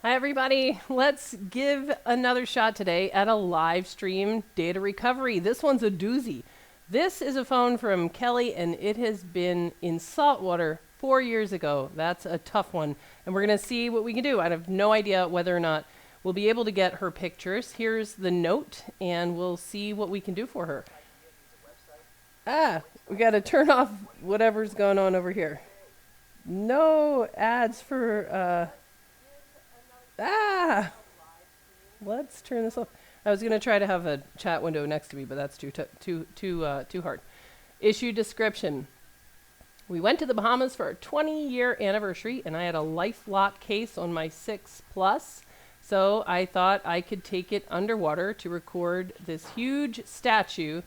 Hi everybody, let's give another shot today at a live stream data recovery. This one's a doozy. This is a phone from Kelli and it has been in saltwater 4 years ago. That's a tough one. And we're gonna see what we can do. I have no idea whether or not we'll be able to get her pictures. Here's the note and we'll see what we can do for her. We gotta turn off whatever's going on over here. No ads for, let's turn this off. I was going to try to have a chat window next to me, but that's too hard. Issue description. We went to the Bahamas for our 20-year anniversary, and I had a LifeLock case on my 6 Plus. So I thought I could take it underwater to record this huge statue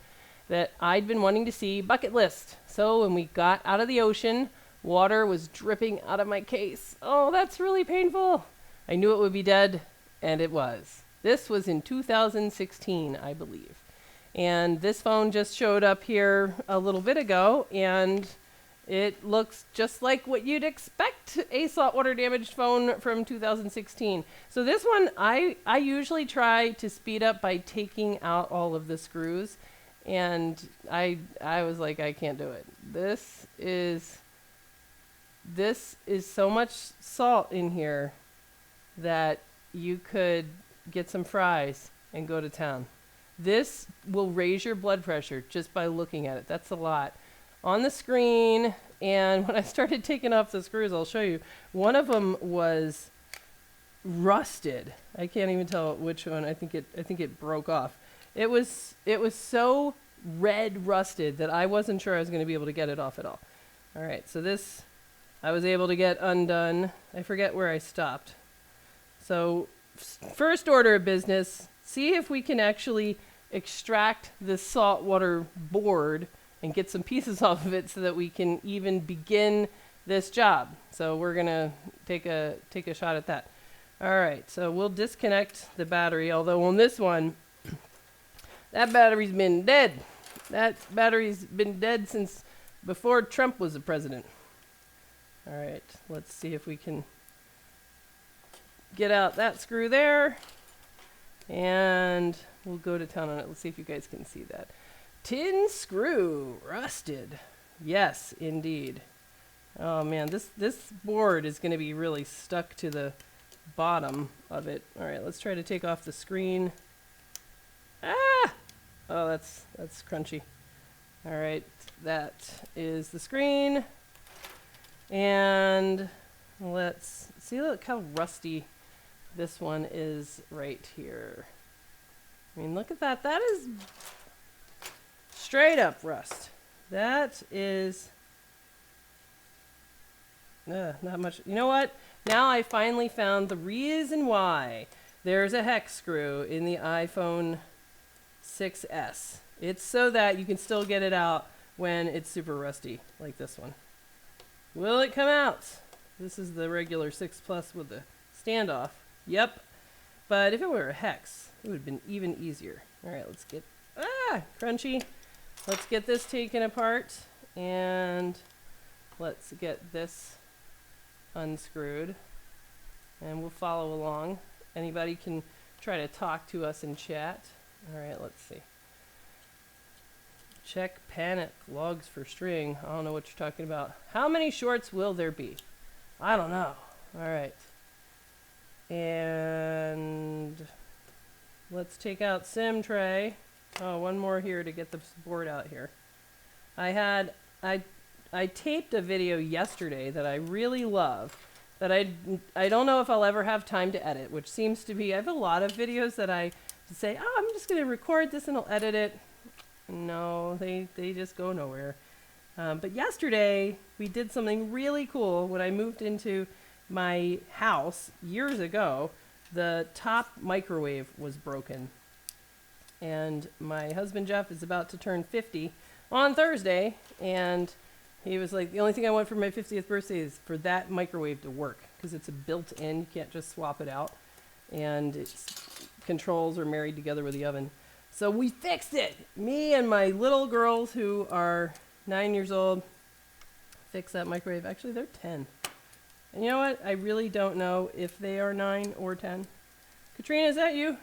that I'd been wanting to see, bucket list. So when we got out of the ocean, water was dripping out of my case. Oh, that's really painful. I knew it would be dead, and it was. This was in 2016, I believe. And this phone just showed up here a little bit ago, and it looks just like what you'd expect a saltwater damaged phone from 2016. So this one, I usually try to speed up by taking out all of the screws, and I was like, I can't do it. This is so much salt in here that you could get some fries and go to town. This will raise your blood pressure just by looking at it. That's a lot. On the screen, and when I started taking off the screws, I'll show you. One of them was rusted. I can't even tell which one. I think it broke off. It was so red rusted that I wasn't sure I was going to be able to get it off at all. All right, so this I was able to get undone. I forget where I stopped. So first order of business, see if we can actually extract the saltwater board and get some pieces off of it so that we can even begin this job. So we're gonna take a shot at that. All right, so we'll disconnect the battery, although on this one, that battery's been dead. That battery's been dead since before Trump was the president. All right, let's see if we can get out that screw there, and we'll go to town on it. Let's see if you guys can see that. Tin screw, rusted. Yes, indeed. Oh man, this board is going to be really stuck to the bottom of it. All right, let's try to take off the screen. Oh, that's crunchy. All right, that is the screen. And let's see, look how rusty this one is right here. I mean, look at that. That is straight up rust. That is not much. You know what? Now I finally found the reason why there's a hex screw in the iPhone 6S. It's so that you can still get it out when it's super rusty, like this one. Will it come out? This is the regular 6 Plus with the standoff. Yep. But if it were a hex, it would have been even easier. All right, let's get, crunchy. Let's get this taken apart, and let's get this unscrewed, and we'll follow along. Anybody can try to talk to us in chat. All right, let's see. Check panic logs for string. I don't know what you're talking about. How many shorts will there be? I don't know. All right. And let's take out SIM tray. Oh, one more here to get the board out here. I taped a video yesterday that I really love that I don't know if I'll ever have time to edit, which seems to be, I have a lot of videos that I say, oh, I'm just going to record this and I'll edit it. No, they just go nowhere. But yesterday we did something really cool. When I moved into my house years ago, the top microwave was broken. And my husband Jeff is about to turn 50 on Thursday, and he was like, the only thing I want for my 50th birthday is for that microwave to work, because it's a built-in, you can't just swap it out, and its controls are married together with the oven. So we fixed it. Me and my little girls who are 9 years old fixed that microwave. Actually, they're 10. And you know what? I really don't know if they are 9 or 10. Katrina, is that you?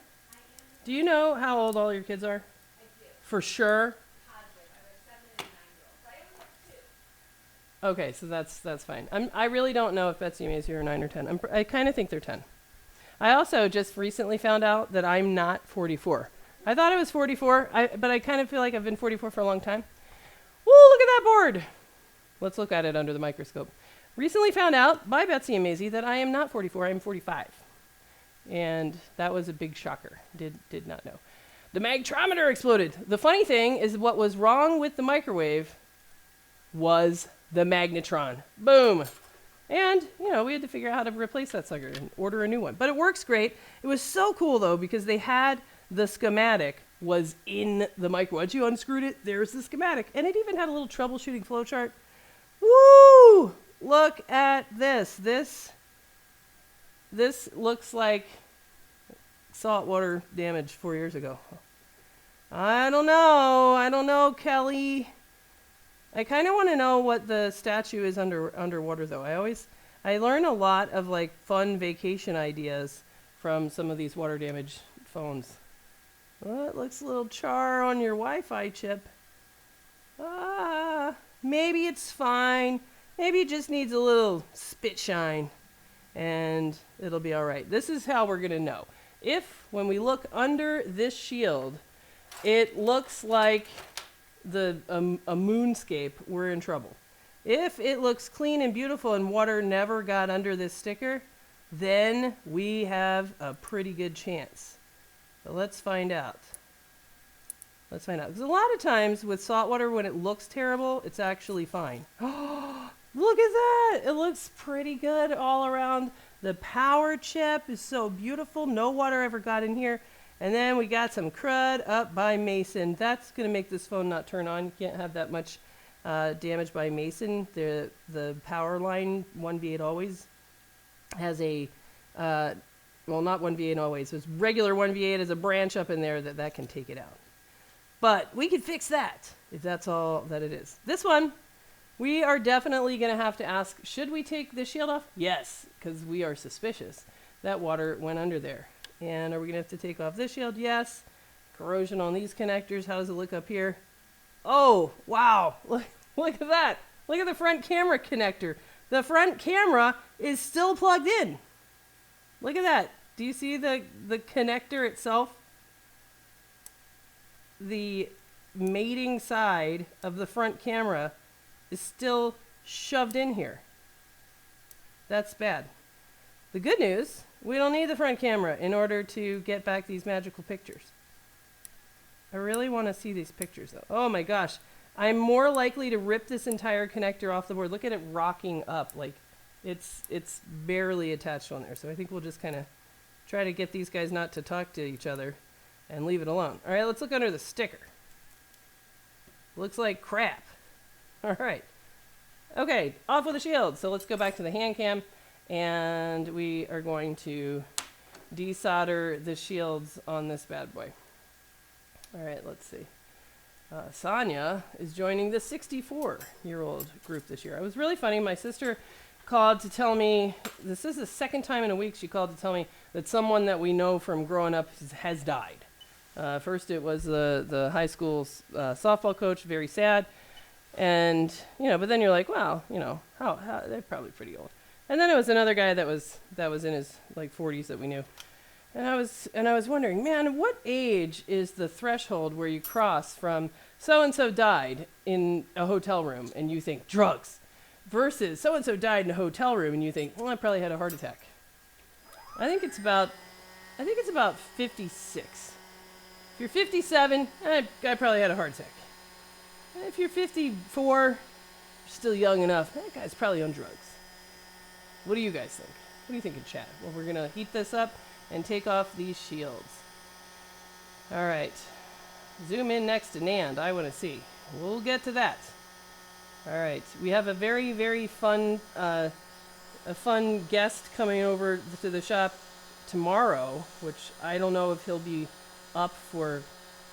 Do you know how old all your kids are? I do. For sure? Positive. I have a 7 and a 9-year-old. But I only have 2. Okay, so that's fine. I really don't know if Betsy and Maisie are 9 or 10. I kind of think they're 10. I also just recently found out that I'm not 44. I thought I was 44, but I kind of feel like I've been 44 for a long time. Woo, look at that board. Let's look at it under the microscope. Recently found out by Betsy and Maisie that I am not 44, I am 45. And that was a big shocker. Did not know. The magtrometer exploded. The funny thing is what was wrong with the microwave was the magnetron. Boom. And, we had to figure out how to replace that sucker and order a new one. But it works great. It was so cool, though, because they had the schematic was in the micro. Once you unscrewed it, there's the schematic. And it even had a little troubleshooting flowchart. Woo! Look at this. This looks like saltwater damage 4 years ago. I don't know, Kelly. I kind of want to know what the statue is underwater, though. I learn a lot of like fun vacation ideas from some of these water damage phones. Oh, it looks a little char on your Wi-Fi chip. Maybe it's fine. Maybe it just needs a little spit shine, and it'll be all right. This is how we're gonna know. If when we look under this shield, it looks like a moonscape, we're in trouble. If it looks clean and beautiful and water never got under this sticker, then we have a pretty good chance. But let's find out. Because a lot of times with saltwater, when it looks terrible, it's actually fine. Oh, look at that! It looks pretty good all around. The power chip is so beautiful. No water ever got in here. And then we got some crud up by Mason. That's going to make this phone not turn on. You can't have that much damage by Mason. The power line, 1V8 always, has a, not 1V8 always. It's regular 1V8 has a branch up in there that can take it out. But we could fix that if that's all that it is. This one, we are definitely going to have to ask, should we take the shield off? Yes, because we are suspicious that water went under there. And are we going to have to take off this shield? Yes. Corrosion on these connectors. How does it look up here? Oh, wow. Look at that. Look at the front camera connector. The front camera is still plugged in. Look at that. Do you see the connector itself? The mating side of the front camera is still shoved in here. That's bad. The good news, we don't need the front camera in order to get back these magical pictures. I really want to see these pictures, though. Oh my gosh. I'm more likely to rip this entire connector off the board. Look at it rocking up. Like, it's barely attached on there. So I think we'll just kind of try to get these guys not to talk to each other and leave it alone. All right, let's look under the sticker. Looks like crap. All right. Okay, off with the shield. So let's go back to the hand cam, and we are going to desolder the shields on this bad boy. All right, let's see. Sonia is joining the 64-year-old group this year. It was really funny. My sister called to tell me, this is the second time in a week she called to tell me that someone that we know from growing up has died. First it was the high school softball coach, very sad. And, but then you're like, wow, how they're probably pretty old. And then it was another guy that was in his like 40s that we knew. And I was wondering, man, what age is the threshold where you cross from so-and-so died in a hotel room and you think drugs versus so-and-so died in a hotel room and you think, well, I probably had a heart attack. I think it's about 56. If you're 57, I probably had a heart attack. And if you're 54, you're still young enough, that guy's probably on drugs. What do you guys think? What do you think in chat? Well, we're going to heat this up and take off these shields. All right. Zoom in next to Nand. I want to see. We'll get to that. All right. We have a very, very fun guest coming over to the shop tomorrow, which I don't know if he'll be up for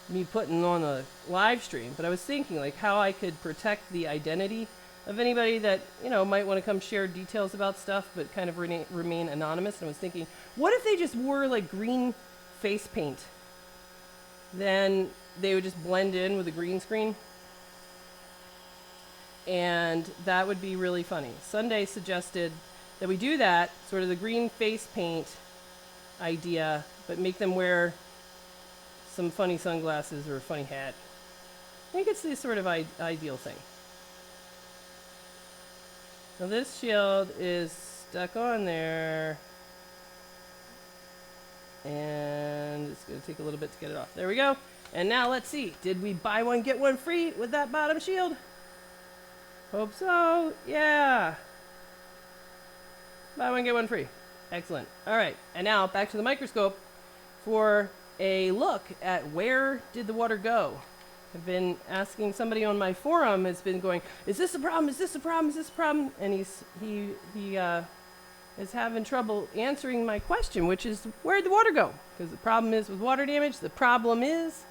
me putting on a live stream, but I was thinking like how I could protect the identity of anybody that, you know, might want to come share details about stuff, but kind of remain anonymous. And I was thinking, what if they just wore like green face paint? Then they would just blend in with a green screen. And that would be really funny. Sunday suggested that we do that, sort of the green face paint idea, but make them wear some funny sunglasses or a funny hat. I think it's the sort of ideal thing. Now this shield is stuck on there. And it's going to take a little bit to get it off. There we go. And now let's see. Did we buy one, get one free with that bottom shield? Hope so. Yeah. Buy one, get one free. Excellent. All right. And now back to the microscope for a look at where did the water go. I've been asking somebody on my forum has been going, is this a problem? Is this a problem? Is this a problem? And he is having trouble answering my question, which is where'd the water go? Because the problem is with water damage, the problem is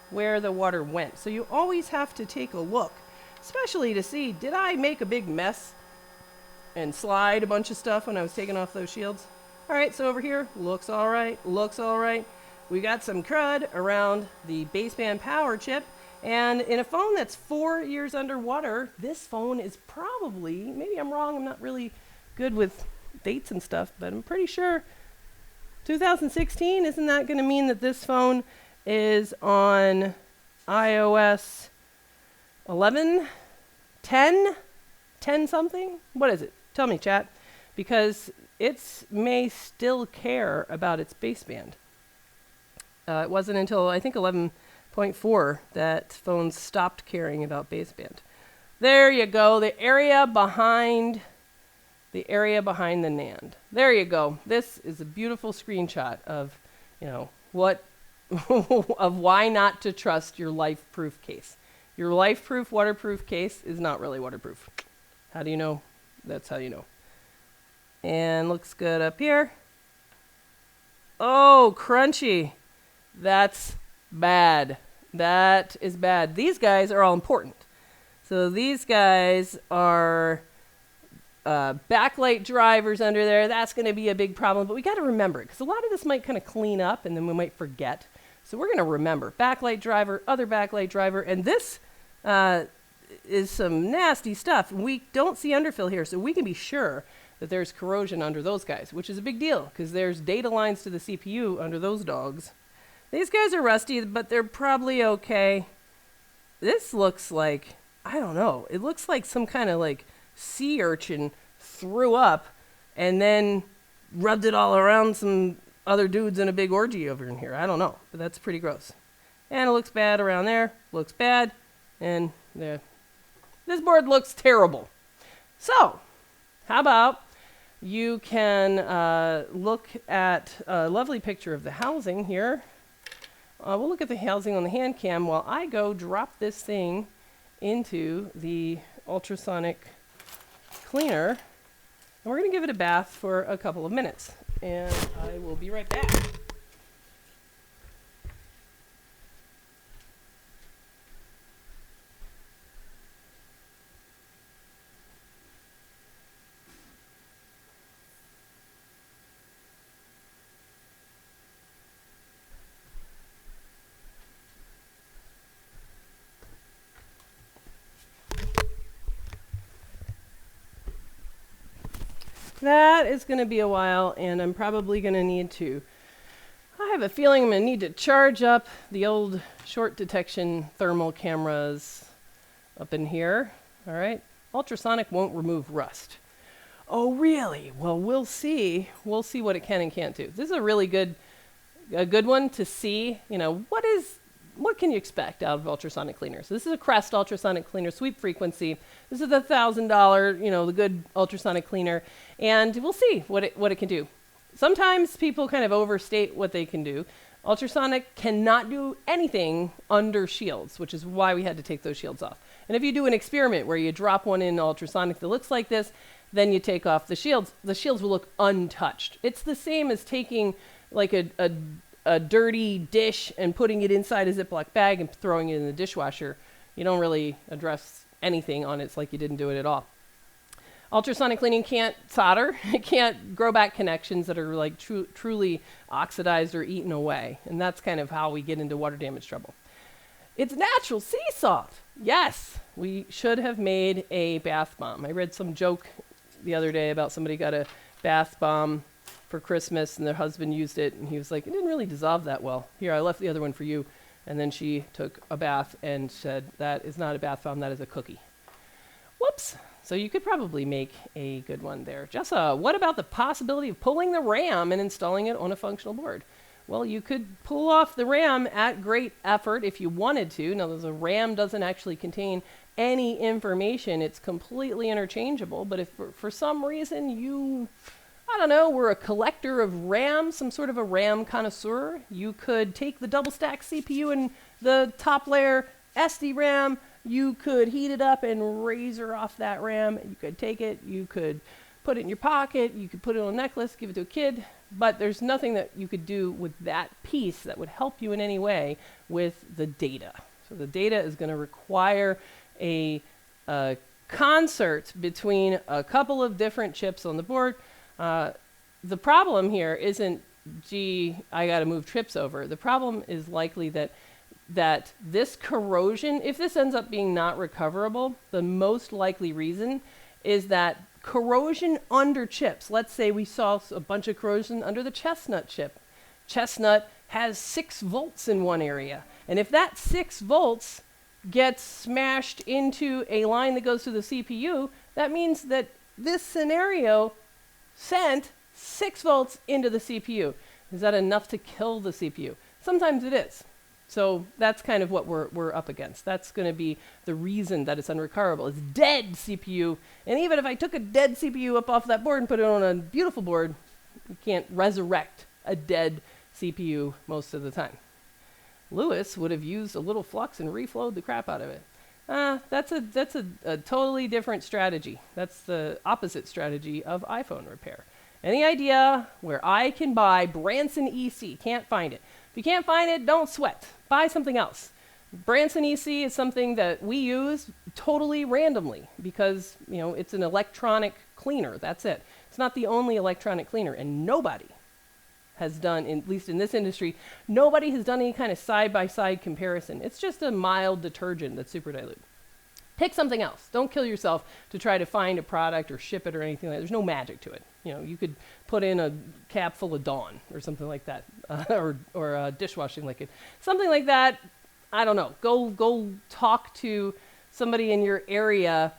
where the water went. So you always have to take a look, especially to see, did I make a big mess and slide a bunch of stuff when I was taking off those shields? All right, so over here, looks all right, looks all right. We got some crud around the baseband power chip. And in a phone that's 4 years underwater, this phone is probably, maybe I'm wrong, I'm not really good with dates and stuff, but I'm pretty sure 2016. Isn't that going to mean that this phone is on iOS 11, 10, 10 something? What is it? Tell me, chat, because it may still care about its baseband. It wasn't until I think 11.4 that phones stopped caring about baseband. There you go, the area behind the NAND. There you go. This is a beautiful screenshot of, you know, what of why not to trust your life-proof case. Your life-proof, waterproof case is not really waterproof. How do you know? That's how you know. And looks good up here. Oh, crunchy. That's bad. That is bad. These guys are all important. So these guys are backlight drivers under there. That's going to be a big problem, but we got to remember it because a lot of this might kind of clean up and then we might forget. So we're going to remember backlight driver, other backlight driver, and this is some nasty stuff. We don't see underfill here, so we can be sure that there's corrosion under those guys, which is a big deal because there's data lines to the CPU under those dogs. These guys are rusty, but they're probably okay. This looks like, I don't know, it looks like some kind of like sea urchin threw up and then rubbed it all around some other dudes in a big orgy over in here. I don't know, but that's pretty gross. And it looks bad around there, looks bad, and there. This board looks terrible. So, how about you can look at a lovely picture of the housing here. We'll look at the housing on the hand cam while I go drop this thing into the ultrasonic cleaner. And we're going to give it a bath for a couple of minutes. And I will be right back. That is going to be a while, and I'm probably going to need to, I have a feeling I'm going to need to charge up the old short detection thermal cameras up in here. All right. Ultrasonic won't remove rust. Oh, really? Well, we'll see. We'll see what it can and can't do. This is a really good one to see, you know, what can you expect out of ultrasonic cleaners? This is a Crest ultrasonic cleaner, sweep frequency. This is the $1,000, you know, the good ultrasonic cleaner. And we'll see what it can do. Sometimes people kind of overstate what they can do. Ultrasonic cannot do anything under shields, which is why we had to take those shields off. And if you do an experiment where you drop one in ultrasonic that looks like this, then you take off the shields will look untouched. It's the same as taking like a dirty dish and putting it inside a Ziploc bag and throwing it in the dishwasher. You don't really address anything on it. It's like you didn't do it at all. Ultrasonic cleaning can't solder. It can't grow back connections that are like truly oxidized or eaten away. And that's kind of how we get into water damage trouble. It's natural sea salt. Yes, we should have made a bath bomb. I read some joke the other day about somebody got a bath bomb for Christmas and their husband used it. And he was like, it didn't really dissolve that well. Here, I left the other one for you. And then she took a bath and said, that is not a bath bomb, that is a cookie. Whoops. So you could probably make a good one there. Jessa, what about the possibility of pulling the RAM and installing it on a functional board? Well, you could pull off the RAM at great effort if you wanted to. Now, the RAM doesn't actually contain any information. It's completely interchangeable. But if for some reason you, I don't know, were a collector of RAM, some sort of a RAM connoisseur, you could take the double stack CPU and the top layer SD-RAM. You could heat it up and razor off that RAM. You could take it, you could put it in your pocket, you could put it on a necklace, give it to a kid, but there's nothing that you could do with that piece that would help you in any way with the data. So the data is going to require a concert between a couple of different chips on the board. The problem here isn't, gee, I got to move chips over. The problem is likely that this corrosion, if this ends up being not recoverable, the most likely reason is that corrosion under chips. Let's say we saw a bunch of corrosion under the chestnut chip. Chestnut has 6 volts in one area. And if that 6 volts gets smashed into a line that goes to the CPU, that means that this scenario sent 6 volts into the CPU. Is that enough to kill the CPU? Sometimes it is. So that's kind of what we're up against. That's going to be the reason that it's unrecoverable. It's dead CPU. And even if I took a dead CPU up off that board and put it on a beautiful board, you can't resurrect a dead CPU most of the time. Lewis would have used a little flux and reflowed the crap out of it. That's a totally different strategy. That's the opposite strategy of iPhone repair. Any idea where I can buy Branson EC? Can't find it. If you can't find it, don't sweat. Buy something else. Branson EC is something that we use totally randomly because, you know, it's an electronic cleaner. That's it. It's not the only electronic cleaner, and nobody has done, at least in this industry, nobody has done any kind of side-by-side comparison. It's just a mild detergent that's super dilute. Pick something else. Don't kill yourself to try to find a product or ship it or anything like that. There's no magic to it. You know, you could put in a cap full of Dawn or something like that, or a dishwashing liquid. Something like that, I don't know. Go talk to somebody in your area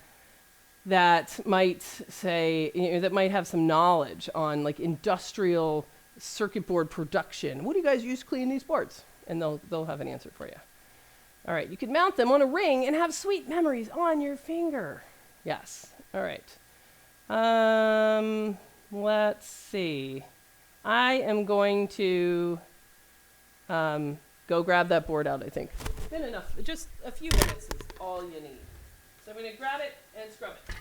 that might say, you know, that might have some knowledge on like industrial circuit board production. What do you guys use to clean these boards? And they'll have an answer for you. All right, you could mount them on a ring and have sweet memories on your finger. Yes. All right. Let's see. I am going to go grab that board out, I think. It's been enough. Just a few minutes is all you need. So I'm going to grab it and scrub it.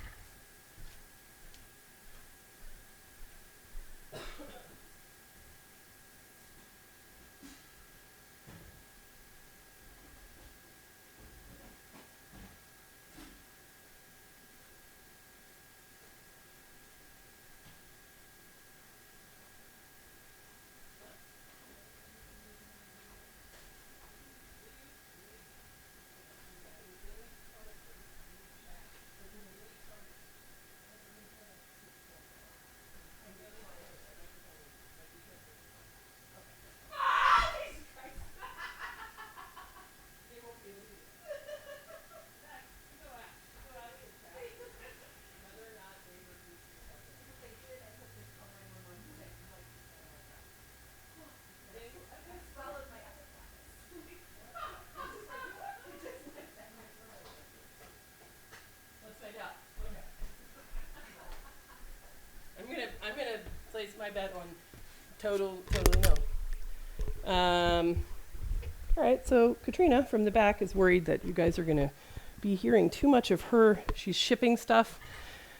I'm gonna place my bet on totally no. All right, so Katrina from the back is worried that you guys are gonna be hearing too much of her. She's shipping stuff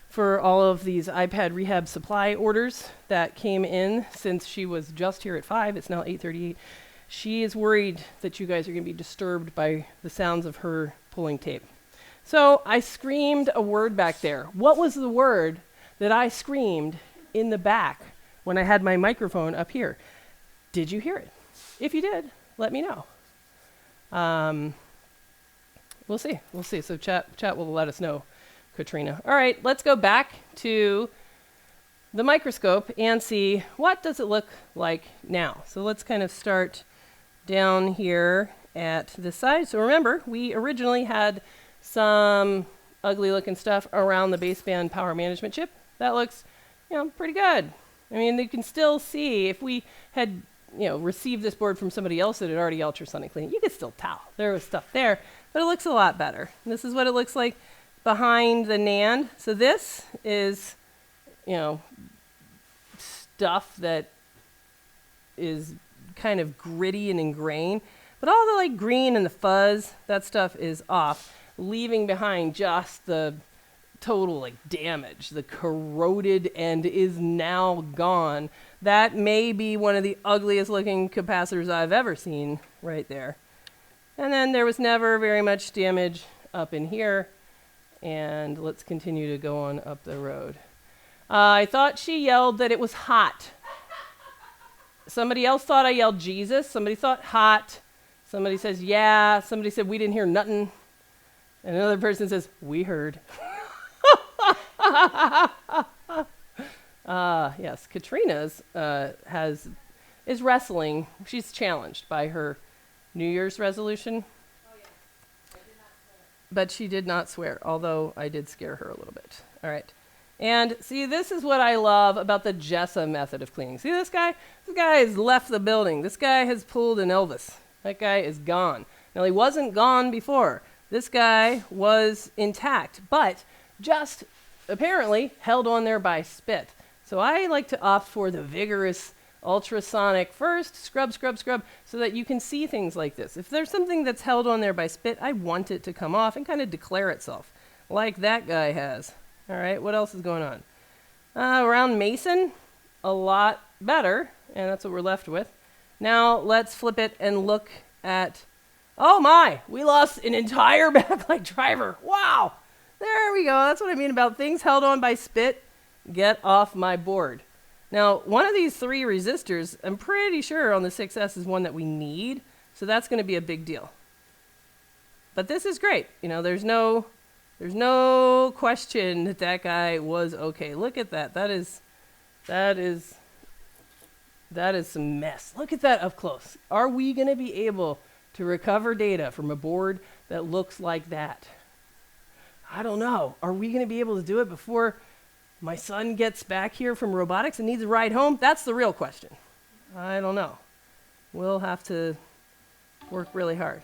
for all of these iPad Rehab supply orders that came in since she was just here at 5. It's now 8:38. She is worried that you guys are gonna be disturbed by the sounds of her pulling tape. So I screamed a word back there. What was the word that I screamed in the back when I had my microphone up here? Did you hear it? If you did, let me know. We'll see. We'll see. So chat will let us know, Katrina. All right, let's go back to the microscope and see what does it look like now. So let's kind of start down here at this side. So remember, we originally had some ugly looking stuff around the baseband power management chip. That looks, pretty good. I mean, you can still see if we had, received this board from somebody else that had already ultrasonic cleaned, you could still tell there was stuff there, but it looks a lot better. This is what it looks like behind the NAND. So this is, stuff that is kind of gritty and ingrained, but all the like green and the fuzz, that stuff is off, leaving behind just the total like damage, the corroded end is now gone. That may be one of the ugliest looking capacitors I've ever seen right there. And then there was never very much damage up in here. And let's continue to go on up the road. I thought she yelled that it was hot. Somebody else thought I yelled Jesus. Somebody thought hot. Somebody says, yeah. Somebody said we didn't hear nothing. And another person says, we heard. Yes, Katrina's is wrestling. She's challenged by her New Year's resolution. Oh, yeah. I did not swear. But she did not swear, although I did scare her a little bit. All right. And see, this is what I love about the Jessa method of cleaning. See this guy? This guy has left the building. This guy has pulled an Elvis. That guy is gone. Now, he wasn't gone before. This guy was intact, but just apparently held on there by spit. So I like to opt for the vigorous ultrasonic first, scrub, so that you can see things like this. If there's something that's held on there by spit, I want it to come off and kind of declare itself, like that guy has. All right, what else is going on? Around Mason, a lot better, and that's what we're left with. Now let's flip it and look at, oh my, we lost an entire backlight driver. Wow, there we go. That's what I mean about things held on by spit. Get off my board. Now, one of these three resistors, I'm pretty sure on the 6S is one that we need, so that's going to be a big deal. But this is great. There's no question that that guy was okay. Look at that. That is some mess. Look at that up close. Are we going to be able to recover data from a board that looks like that? I don't know. Are we going to be able to do it before my son gets back here from robotics and needs a ride home? That's the real question. I don't know. We'll have to work really hard.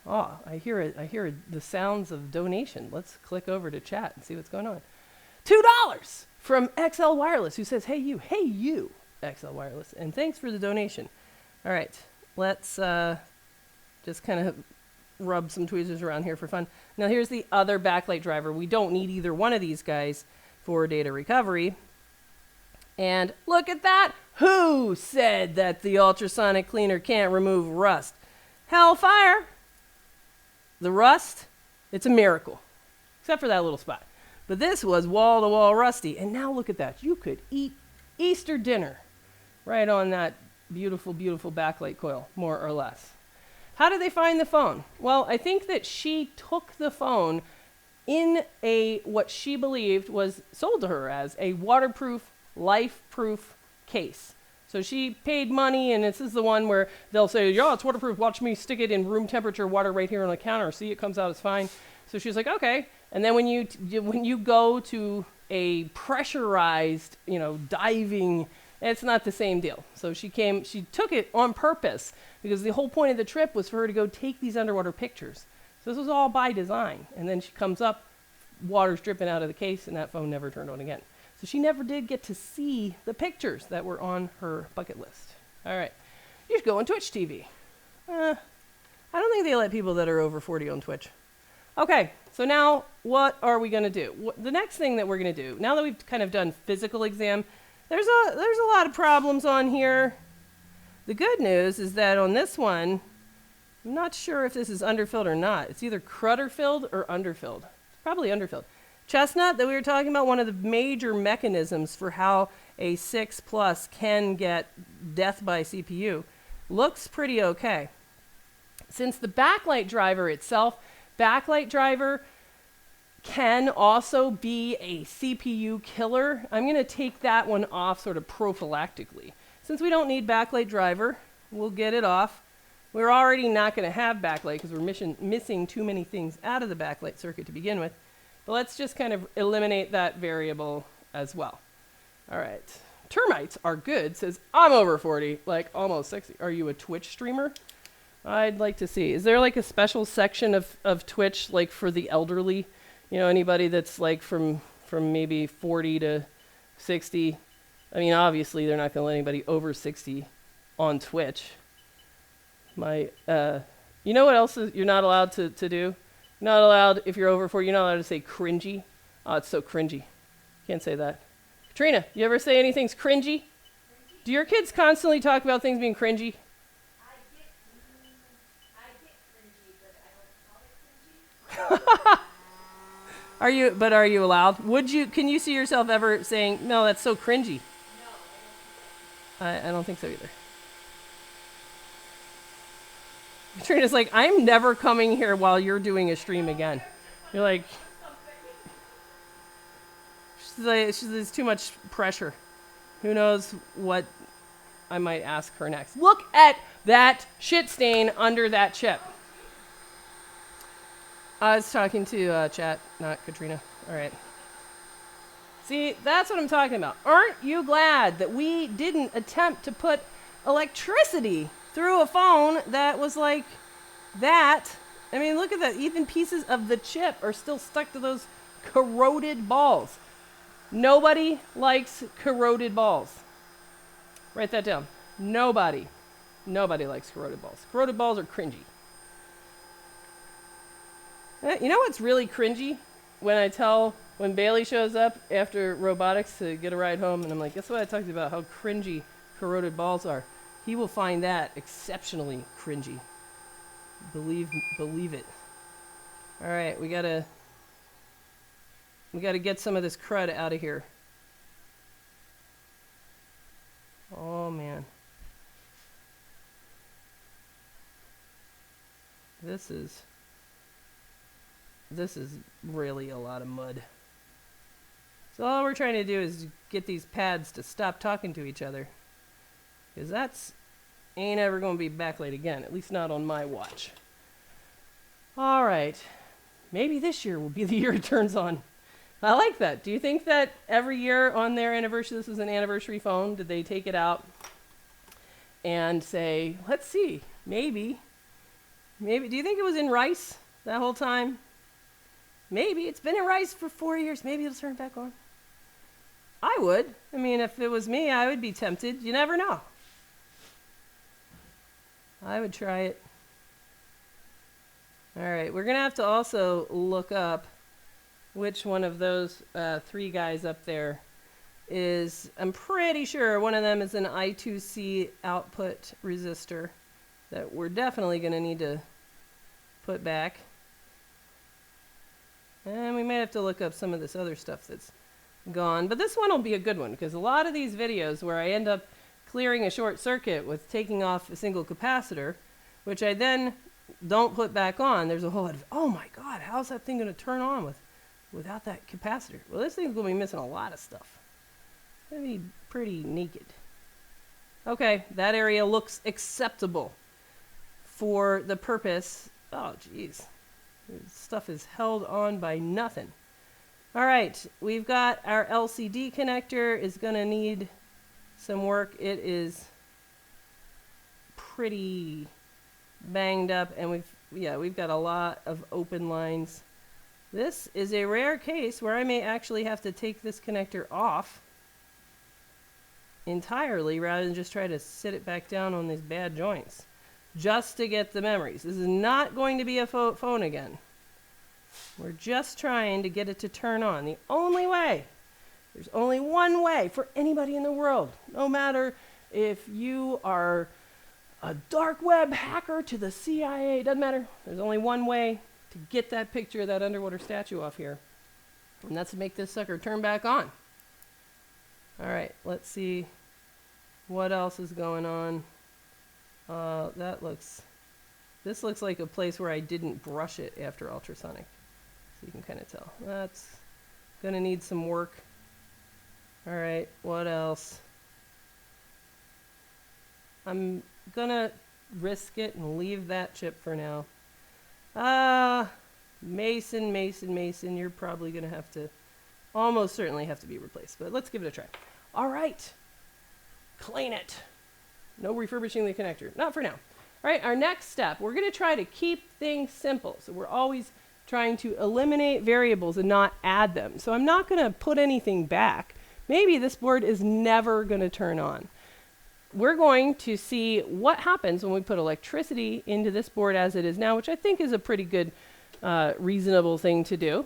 Oh, I hear it. I hear the sounds of donation. Let's click over to chat and see what's going on. $2 from XL Wireless, who says, hey you, XL Wireless, and thanks for the donation. All right, let's just kind of rub some tweezers around here for fun. Now here's the other backlight driver. We don't need either one of these guys for data recovery. And look at that. Who said that the ultrasonic cleaner can't remove rust? Hellfire. The rust, it's a miracle, except for that little spot. But this was wall-to-wall rusty. And now look at that. You could eat Easter dinner right on that beautiful, beautiful backlight coil, more or less. How did they find the phone? Well, I think that she took the phone in what she believed was sold to her as a waterproof, life-proof case. So she paid money, and this is the one where they'll say, yeah, it's waterproof. Watch me stick it in room temperature water right here on the counter. See, it comes out as fine. So she's like, okay. And then when you go to a pressurized, diving, it's not the same deal. So she took it on purpose because the whole point of the trip was for her to go take these underwater pictures. So this was all by design. And then she comes up, water's dripping out of the case, and that phone never turned on again. So she never did get to see the pictures that were on her bucket list. All right. You should go on Twitch TV. I don't think they let people that are over 40 on Twitch. Okay, so now what are we going to do? The next thing that we're going to do, now that we've kind of done physical exam, there's a lot of problems on here. The good news is that on this one, I'm not sure if this is underfilled or not. It's either crutter filled or underfilled. It's probably underfilled. Chestnut that we were talking about, one of the major mechanisms for how a 6 Plus can get death by CPU, looks pretty okay. Since the backlight driver itself, backlight driver can also be a CPU killer, I'm going to take that one off sort of prophylactically. Since we don't need backlight driver, we'll get it off. We're already not going to have backlight because we're missing too many things out of the backlight circuit to begin with. But let's just kind of eliminate that variable as well. All right. Termites are good, says I'm over 40, like almost 60. Are you a Twitch streamer? I'd like to see. Is there like a special section of Twitch like for the elderly? You know, anybody that's like from maybe 40 to 60. I mean, obviously they're not going to let anybody over 60 on Twitch. You know what else you're not allowed to do? You're not allowed, if you're over 40, you're not allowed to say cringy. Oh, it's so cringy. Can't say that. Katrina, you ever say anything's cringy? Cringy? Do your kids constantly talk about things being cringy? I get cringy, but I don't call it cringy. Are you allowed? Can you see yourself ever saying, no, that's so cringy? No, I don't think so either. Katrina's like, I'm never coming here while you're doing a stream again. You're like, there's too much pressure. Who knows what I might ask her next. Look at that shit stain under that chip. I was talking to chat, not Katrina. All right. See, that's what I'm talking about. Aren't you glad that we didn't attempt to put electricity through a phone that was like that? I mean, look at that. Even pieces of the chip are still stuck to those corroded balls. Nobody likes corroded balls. Write that down. Nobody likes corroded balls. Corroded balls are cringy. You know what's really cringy? When Bailey shows up after robotics to get a ride home, and I'm like, guess what I talked about, how cringy corroded balls are. He will find that exceptionally cringy. Believe it. All right, we gotta get some of this crud out of here. Oh man. This is really a lot of mud. So all we're trying to do is get these pads to stop talking to each other. Because that's ain't ever going to be backlight again, at least not on my watch. All right. Maybe this year will be the year it turns on. I like that. Do you think that every year on their anniversary, this was an anniversary phone, did they take it out and say, let's see, maybe, do you think it was in rice that whole time? Maybe. It's been in rice for 4 years. Maybe it'll turn back on. I would. I mean, if it was me, I would be tempted. You never know. I would try it. All right. We're going to have to also look up which one of those 3 guys up there is. I'm pretty sure one of them is an I2C output resistor that we're definitely going to need to put back. And we might have to look up some of this other stuff that's gone. But this one will be a good one, because a lot of these videos where I end up clearing a short circuit with taking off a single capacitor, which I then don't put back on, there's a whole lot of, oh my God, how's that thing going to turn on without that capacitor? Well, this thing's going to be missing a lot of stuff. It's going to be pretty naked. Okay, that area looks acceptable for the purpose. Oh, geez. Stuff is held on by nothing. All right, we've got our LCD connector is going to need some work. It is pretty banged up, and we've got a lot of open lines. This is a rare case where I may actually have to take this connector off entirely rather than just try to sit it back down on these bad joints just to get the memories. This is not going to be a phone again. We're just trying to get it to turn on. The only way, there's only one way for anybody in the world, no matter if you are a dark web hacker to the CIA. Doesn't matter. There's only one way to get that picture of that underwater statue off here. And that's to make this sucker turn back on. All right, let's see what else is going on. This looks like a place where I didn't brush it after ultrasonic. So you can kind of tell. That's gonna need some work. All right, what else? I'm gonna risk it and leave that chip for now. Mason, you're probably gonna have to, almost certainly have to be replaced, but let's give it a try. All right, clean it. No refurbishing the connector, not for now. All right, our next step, we're gonna try to keep things simple. So we're always trying to eliminate variables and not add them. So I'm not gonna put anything back. Maybe this board is never gonna turn on. We're going to see what happens when we put electricity into this board as it is now, which I think is a pretty good, reasonable thing to do.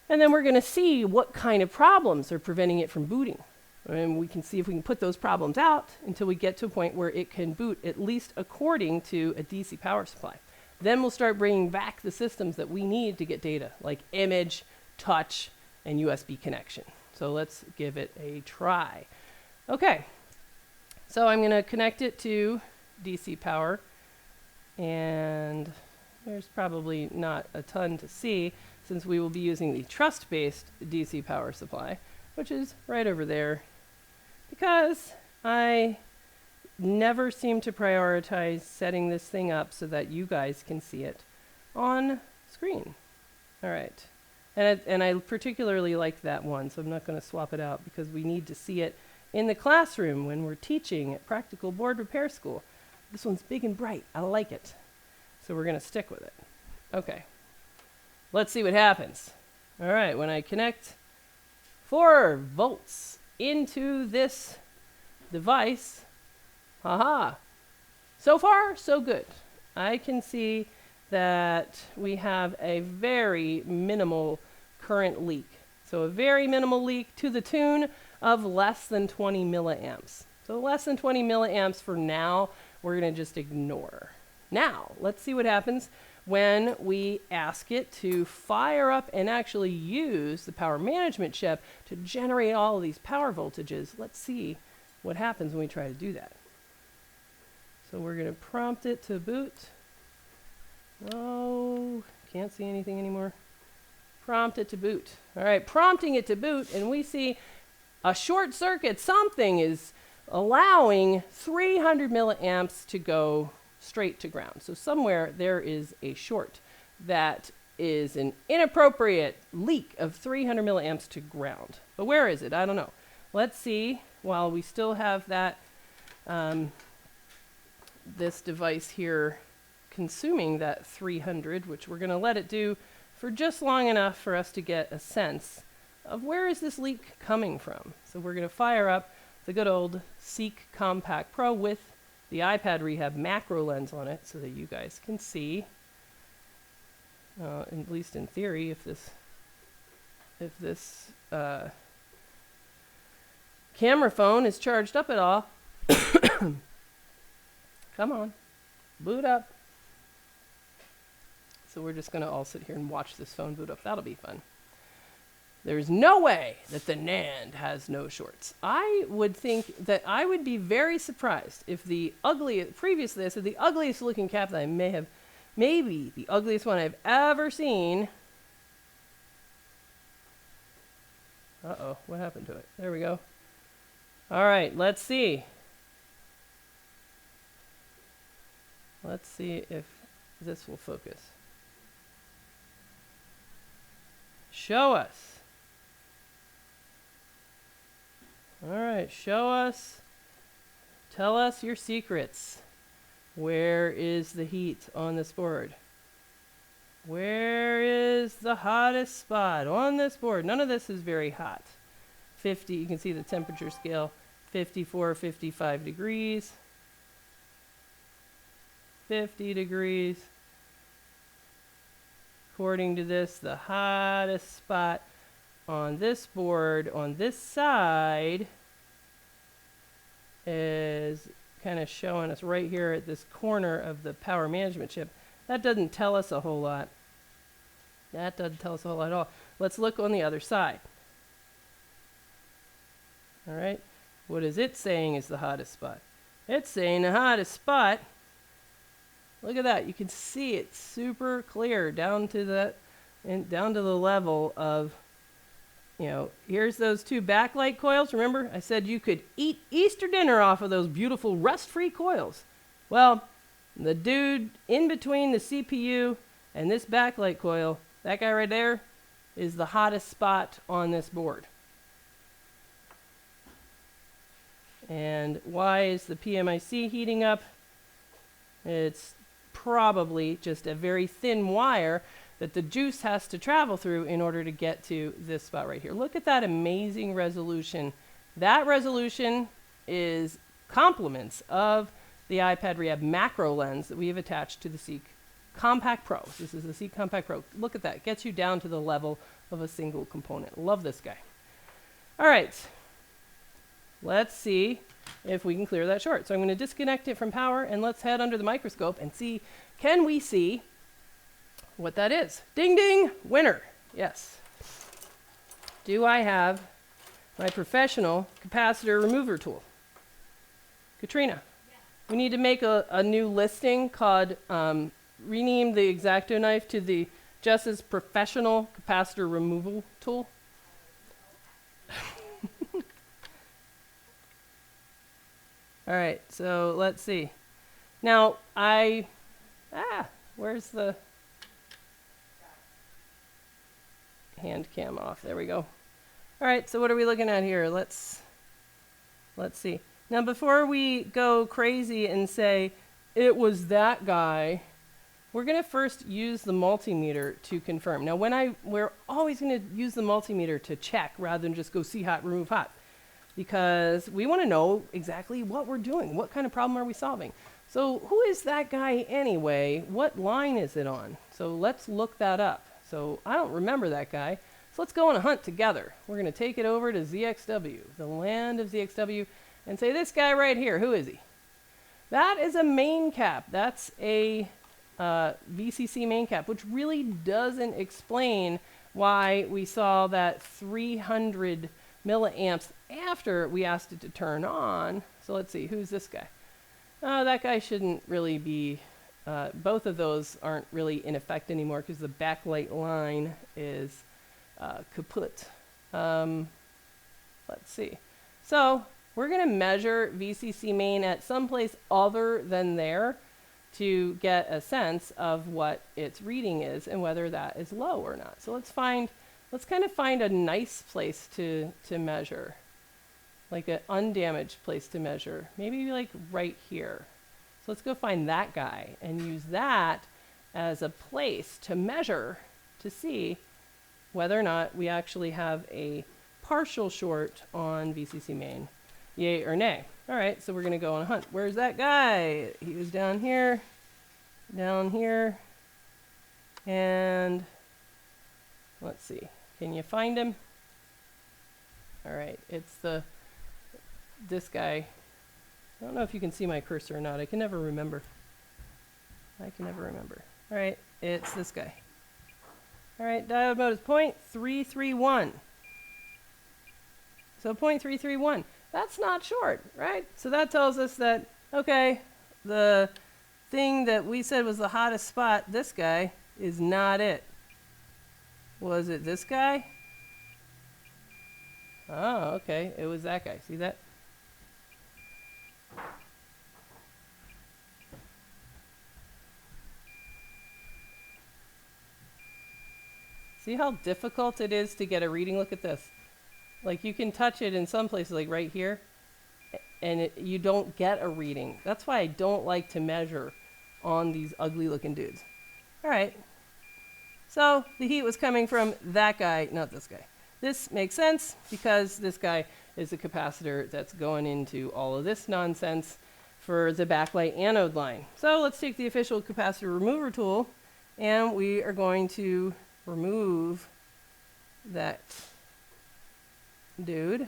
And then we're going to see what kind of problems are preventing it from booting. And we can see if we can put those problems out until we get to a point where it can boot, at least according to a DC power supply. Then we'll start bringing back the systems that we need to get data, like image, touch, and USB connection. So let's give it a try. Okay. So I'm going to connect it to DC power, and there's probably not a ton to see since we will be using the trust-based DC power supply, which is right over there, because I never seem to prioritize setting this thing up so that you guys can see it on screen. All right. And I particularly like that one, so I'm not going to swap it out because we need to see it in the classroom when we're teaching at Practical Board Repair School. This one's big and bright. I like it. So we're going to stick with it. Okay. Let's see what happens. All right, when I connect 4 volts into this device, haha. So far, so good. I can see that we have a very minimal current leak. So a very minimal leak to the tune of less than 20 milliamps. So less than 20 milliamps for now, we're going to just ignore. Now, let's see what happens when we ask it to fire up and actually use the power management chip to generate all of these power voltages. Let's see what happens when we try to do that. So we're going to prompt it to boot. Oh, can't see anything anymore. Prompt it to boot. All right, prompting it to boot, and we see a short circuit. Something is allowing 300 milliamps to go straight to ground. So somewhere there is a short that is an inappropriate leak of 300 milliamps to ground. But where is it? I don't know. Let's see, while we still have that, this device here consuming that 300, which we're going to let it do for just long enough for us to get a sense of where is this leak coming from. So we're going to fire up the good old Seek Compact Pro with the iPad Rehab macro lens on it so that you guys can see, at least in theory, if this camera phone is charged up at all. Come on, boot up. So we're just going to all sit here and watch this phone boot up. That'll be fun. There's no way that the NAND has no shorts. I would think that I would be very surprised if the ugliest, previously I said the ugliest looking cap that I may have, maybe the ugliest one I've ever seen. Uh-oh, what happened to it? There we go. All right, let's see. Let's see if this will focus. Show us. All right, show us. Tell us your secrets. Where is the heat on this board? Where is the hottest spot on this board? None of this is very hot. 50, you can see the temperature scale, 54, 55 degrees. 50 degrees. According to this, the hottest spot on this board, on this side, is kind of showing us right here at this corner of the power management chip. That doesn't tell us a whole lot. That doesn't tell us a whole lot at all. Let's look on the other side. All right. What is it saying is the hottest spot? It's saying the hottest spot. Look at that. You can see it super clear down to the level of, you know, here's those two backlight coils. Remember, I said you could eat Easter dinner off of those beautiful rust-free coils. Well, the dude in between the CPU and this backlight coil, that guy right there, is the hottest spot on this board. And why is the PMIC heating up? It's probably just a very thin wire that the juice has to travel through in order to get to this spot right here. Look at that amazing resolution. That resolution is complements of the iPad Rehab macro lens that we have attached to the Seek Compact Pro. This is the Seek Compact Pro. Look at that. It gets you down to the level of a single component. Love this guy. All right. Let's see if we can clear that short. So I'm going to disconnect it from power, and let's head under the microscope and see, can we see what that is? Ding, ding, winner. Yes. Do I have my professional capacitor remover tool? Katrina, we need to make a new listing called, rename the X-Acto knife to the Jess's professional capacitor removal tool. All right, so let's see. Now, where's the hand cam off? There we go. All right, so what are we looking at here? Let's see. Now, before we go crazy and say, it was that guy, we're going to first use the multimeter to confirm. Now, we're always going to use the multimeter to check rather than just go see hot, remove hot, because we want to know exactly what we're doing. What kind of problem are we solving? So who is that guy anyway? What line is it on? So let's look that up. So I don't remember that guy. So let's go on a hunt together. We're going to take it over to ZXW, the land of ZXW, and say, this guy right here, who is he? That is a main cap. That's a VCC main cap, which really doesn't explain why we saw that 300 milliamps after we asked it to turn on. So let's see, who's this guy? That guy shouldn't really be, both of those aren't really in effect anymore because the backlight line is kaput. Let's see. So we're going to measure VCC main at some place other than there to get a sense of what its reading is and whether that is low or not. So let's kind of find a nice place to measure, like an undamaged place to measure, maybe like right here. So let's go find that guy and use that as a place to measure to see whether or not we actually have a partial short on VCC main, yay or nay. All right, so we're going to go on a hunt. Where's that guy? He was down here, and let's see. Can you find him? All right, it's this guy. I don't know if you can see my cursor or not. I can never remember. All right, it's this guy. All right, diode mode is 0.331. So 0.331. That's not short, right? So that tells us that, okay, the thing that we said was the hottest spot, this guy, is not it. Was it this guy? Oh, okay. It was that guy. See that? See how difficult it is to get a reading? Look at this. Like you can touch it in some places, like right here, and you don't get a reading. That's why I don't like to measure on these ugly looking dudes. All right. So the heat was coming from that guy, not this guy. This makes sense because this guy is a capacitor that's going into all of this nonsense for the backlight anode line. So let's take the official capacitor remover tool, and we are going to remove that dude.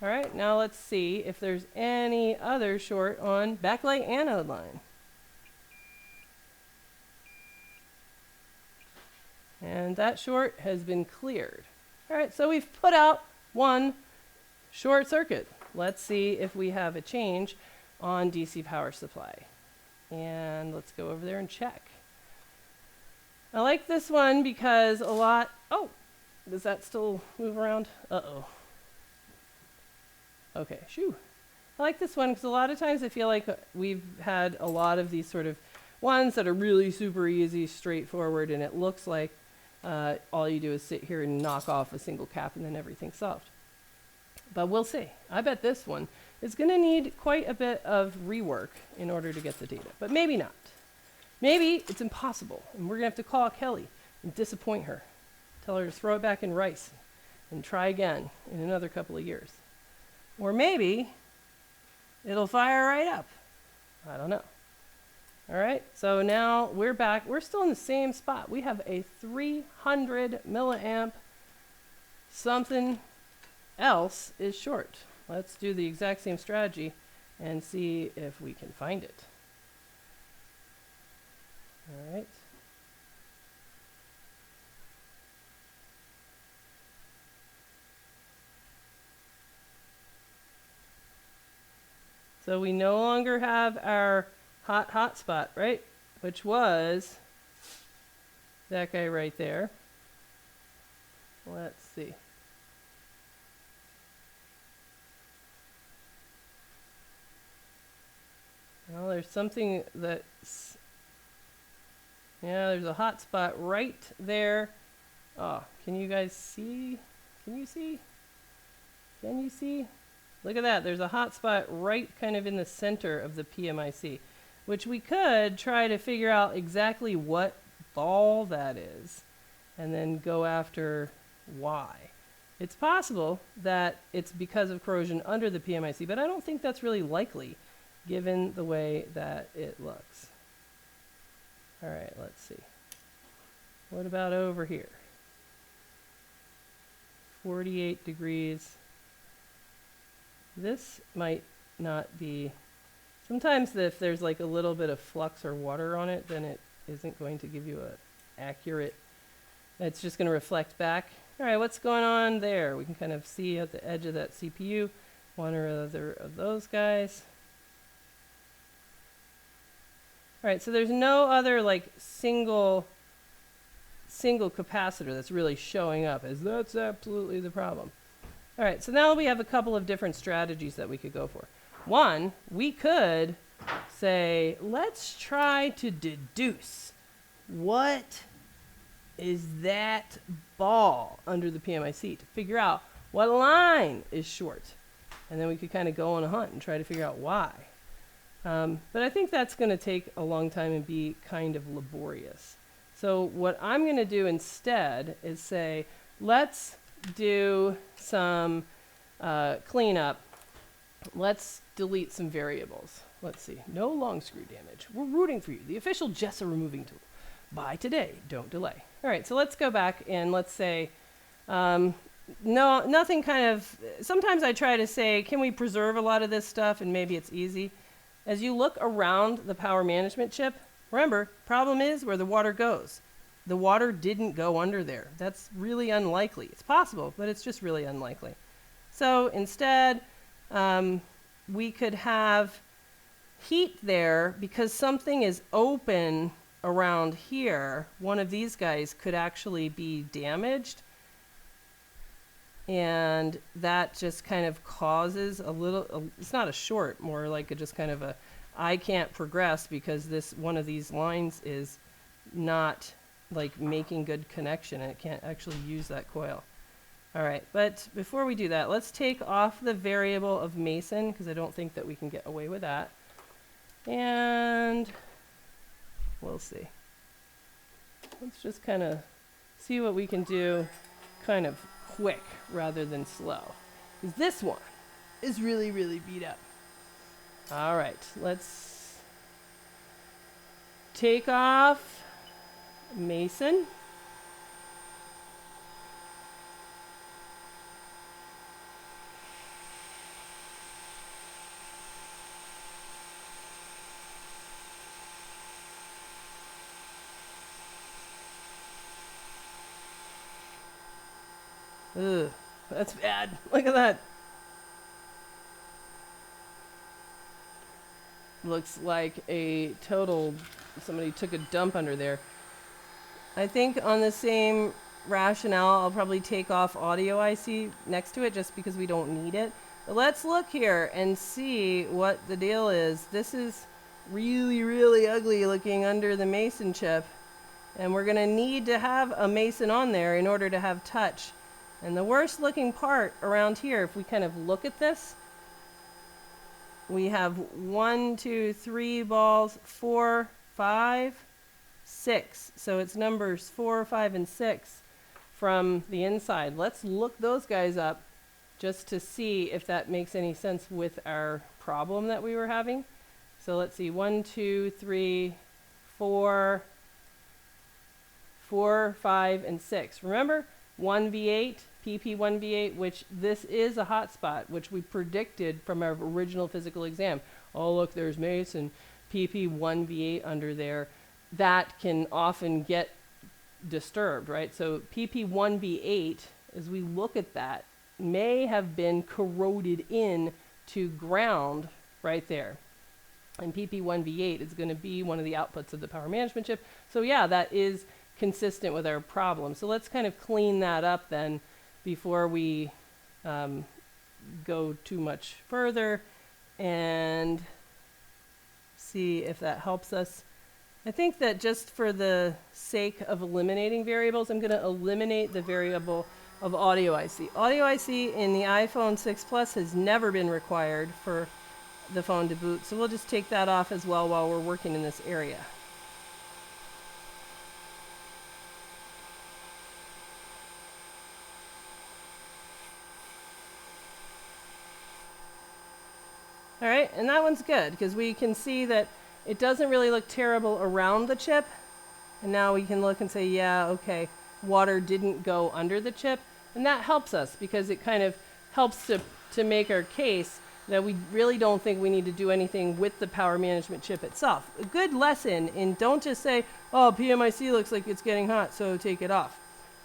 All right, now let's see if there's any other short on backlight anode line. And that short has been cleared. All right, so we've put out one short circuit. Let's see if we have a change on DC power supply. And let's go over there and check. I like this one because a lot, oh, does that still move around? Uh-oh. Okay, shoo. I like this one because a lot of times I feel like we've had a lot of these sort of ones that are really super easy, straightforward, and it looks like all you do is sit here and knock off a single cap and then everything's solved. But we'll see. I bet this one is going to need quite a bit of rework in order to get the data, but maybe not. Maybe it's impossible, and we're going to have to call Kelli and disappoint her. Tell her to throw it back in rice and try again in another couple of years. Or maybe it'll fire right up. I don't know. All right, so now we're back. We're still in the same spot. We have a 300 milliamp. Something else is short. Let's do the exact same strategy and see if we can find it. All right. So we no longer have our hot spot, right? Which was that guy right there. Let's see. Well, there's something that's, yeah, there's a hot spot right there. Oh, can you guys see? Can you see? Can you see? Look at that. There's a hot spot right kind of in the center of the PMIC, which we could try to figure out exactly what ball that is and then go after why. It's possible that it's because of corrosion under the PMIC, but I don't think that's really likely given the way that it looks. All right, let's see. What about over here? 48 degrees. This might not be, sometimes if there's like a little bit of flux or water on it, then it isn't going to give you an accurate, it's just going to reflect back. All right, what's going on there? We can kind of see at the edge of that CPU, one or other of those guys. All right, so there's no other like single capacitor that's really showing up, as that's absolutely the problem. All right, so now we have a couple of different strategies that we could go for. One, we could say, let's try to deduce what is that ball under the PMIC to figure out what line is short. And then we could kind of go on a hunt and try to figure out why. But I think that's going to take a long time and be kind of laborious. So what I'm going to do instead is say, let's do some cleanup. Let's delete some variables. Let's see. No long screw damage. We're rooting for you. The official Jessa removing tool. Buy today. Don't delay. All right, so let's go back and let's say, no, nothing kind of, sometimes I try to say, can we preserve a lot of this stuff? And maybe it's easy. As you look around the power management chip, remember, problem is where the water goes. The water didn't go under there. That's really unlikely. It's possible, but it's just really unlikely. So instead, we could have heat there because something is open around here. One of these guys could actually be damaged. And that just kind of causes a little, it's not a short, more like a just kind of a, I can't progress because this one of these lines is not like making good connection and it can't actually use that coil. All right, but before we do that, let's take off the variable of Mason because I don't think that we can get away with that. And we'll see. Let's just kind of see what we can do kind of quick rather than slow. Because this one is really, really beat up. All right, let's take off Mason. Ugh, that's bad. Look at that. Looks like a total, somebody took a dump under there. I think on the same rationale, I'll probably take off audio IC next to it just because we don't need it. But let's look here and see what the deal is. This is really, really ugly looking under the Mason chip. And we're going to need to have a Mason on there in order to have touch. And the worst looking part around here, if we kind of look at this, we have 1, 2, 3 balls, 4, 5, 6. So it's numbers 4, 5, and 6 from the inside. Let's look those guys up just to see if that makes any sense with our problem that we were having. So let's see, 1, 2, 3, 4, 5, and 6. Remember, 1V8, PP1V8, which this is a hotspot, which we predicted from our original physical exam. Oh, look, there's Mason, PP1V8 under there. That can often get disturbed, right? So PP1V8, as we look at that, may have been corroded in to ground right there. And PP1V8 is going to be one of the outputs of the power management chip. So yeah, that is consistent with our problem. So let's kind of clean that up then before we go too much further and see if that helps us. I think that just for the sake of eliminating variables, I'm going to eliminate the variable of audio IC. Audio IC in the iPhone 6 Plus has never been required for the phone to boot, so we'll just take that off as well while we're working in this area. All right, and that one's good because we can see that it doesn't really look terrible around the chip. And now we can look and say, yeah, okay, water didn't go under the chip. And that helps us because it kind of helps to make our case that we really don't think we need to do anything with the power management chip itself. A good lesson in don't just say, oh, PMIC looks like it's getting hot, so take it off.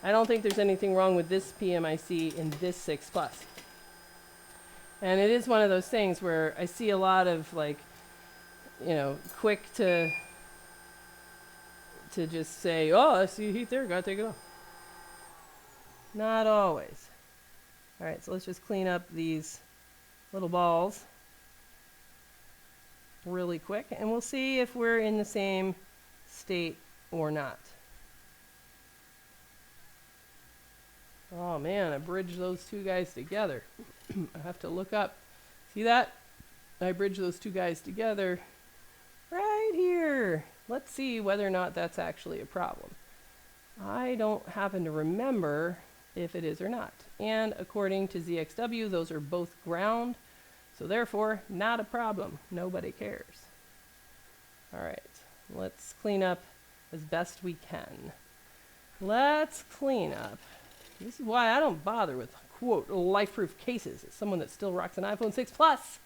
I don't think there's anything wrong with this PMIC in this 6 Plus. And it is one of those things where I see a lot of like, you know, quick to just say, oh, I see heat there, gotta take it off. Not always. All right, so let's just clean up these little balls really quick, and we'll see if we're in the same state or not. Oh man, I bridged those two guys together. I have to look up. See that? I bridged those two guys together right here. Let's see whether or not that's actually a problem. I don't happen to remember if it is or not. And according to ZXW, those are both ground. So therefore, not a problem. Nobody cares. All right, let's clean up as best we can. Let's clean up. This is why I don't bother with, quote, life-proof cases. As someone that still rocks an iPhone 6 Plus,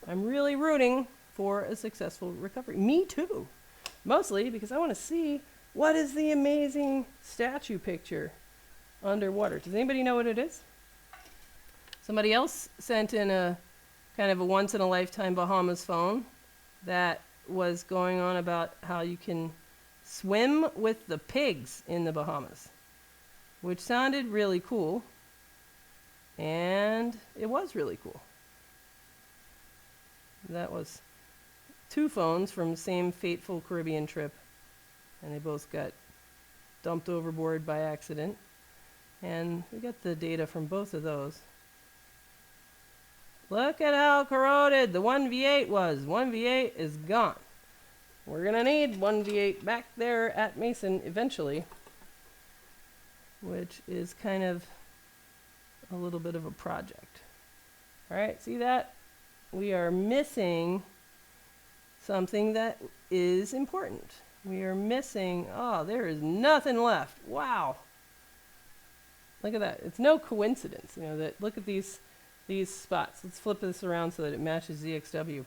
I'm really rooting for a successful recovery. Me too. Mostly because I want to see what is the amazing statue picture underwater. Does anybody know what it is? Somebody else sent in a kind of a once-in-a-lifetime Bahamas phone that was going on about how you can swim with the pigs in the Bahamas, which sounded really cool, and it was really cool. That was 2 phones from the same fateful Caribbean trip, and they both got dumped overboard by accident, and we got the data from both of those. Look at how corroded the 1V8 was. 1V8 is gone. We're gonna need 1V8 back there at Mason eventually, which is kind of a little bit of a project. All right, see that? We are missing something that is important. We are missing, oh, there is nothing left. Wow. Look at that. It's no coincidence, you know, that look at these spots. Let's flip this around so that it matches ZXW.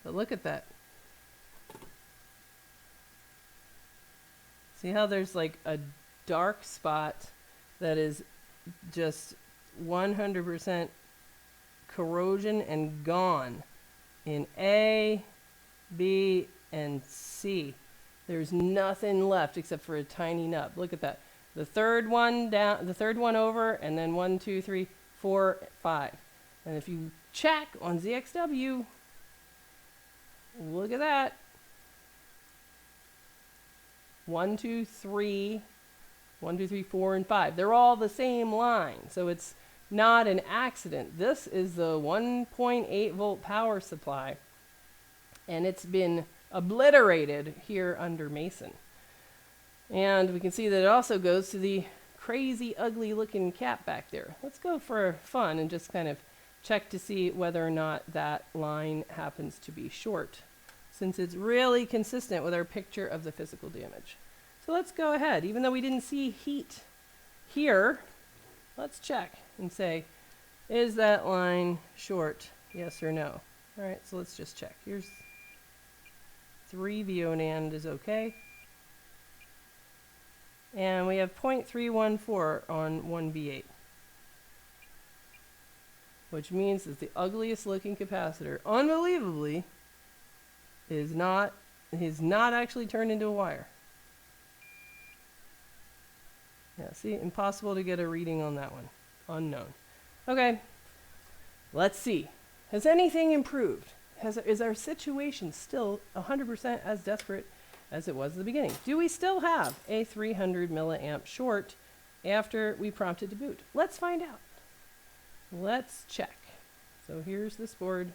But look at that. See how there's like a dark spot that is just 100% corrosion and gone in A, B, and C. There's nothing left except for a tiny nub. Look at that. The third one down, the third one over, and then 1, 2, 3, 4, 5. And if you check on ZXW, look at that. 1, 2, 3, 1, 2, 3, 4, and 5. They're all the same line, so it's not an accident. This is the 1.8 volt power supply, and it's been obliterated here under Mason. And we can see that it also goes to the crazy ugly looking cap back there. Let's go for fun and just kind of check to see whether or not that line happens to be short, since it's really consistent with our picture of the physical damage. So let's go ahead. Even though we didn't see heat here, let's check and say, is that line short? Yes or no? All right, so let's just check. Here's 3 VO-NAND is okay. And we have 0.314 on 1V8. Which means that the ugliest looking capacitor, unbelievably, is not actually turned into a wire. Yeah, see, impossible to get a reading on that one. Unknown. Okay, let's see. Has anything improved? Is our situation still 100% as desperate as it was at the beginning? Do we still have a 300 milliamp short after we prompted to boot? Let's find out. Let's check. So here's this board,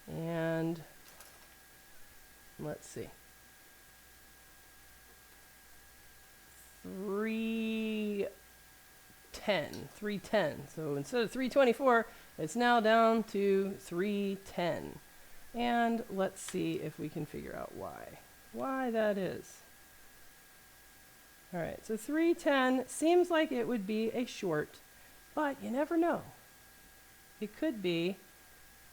and let's see. 310. So instead of 324, it's now down to 310. And let's see if we can figure out why that is. All right, so 310 seems like it would be a short, but you never know. It could be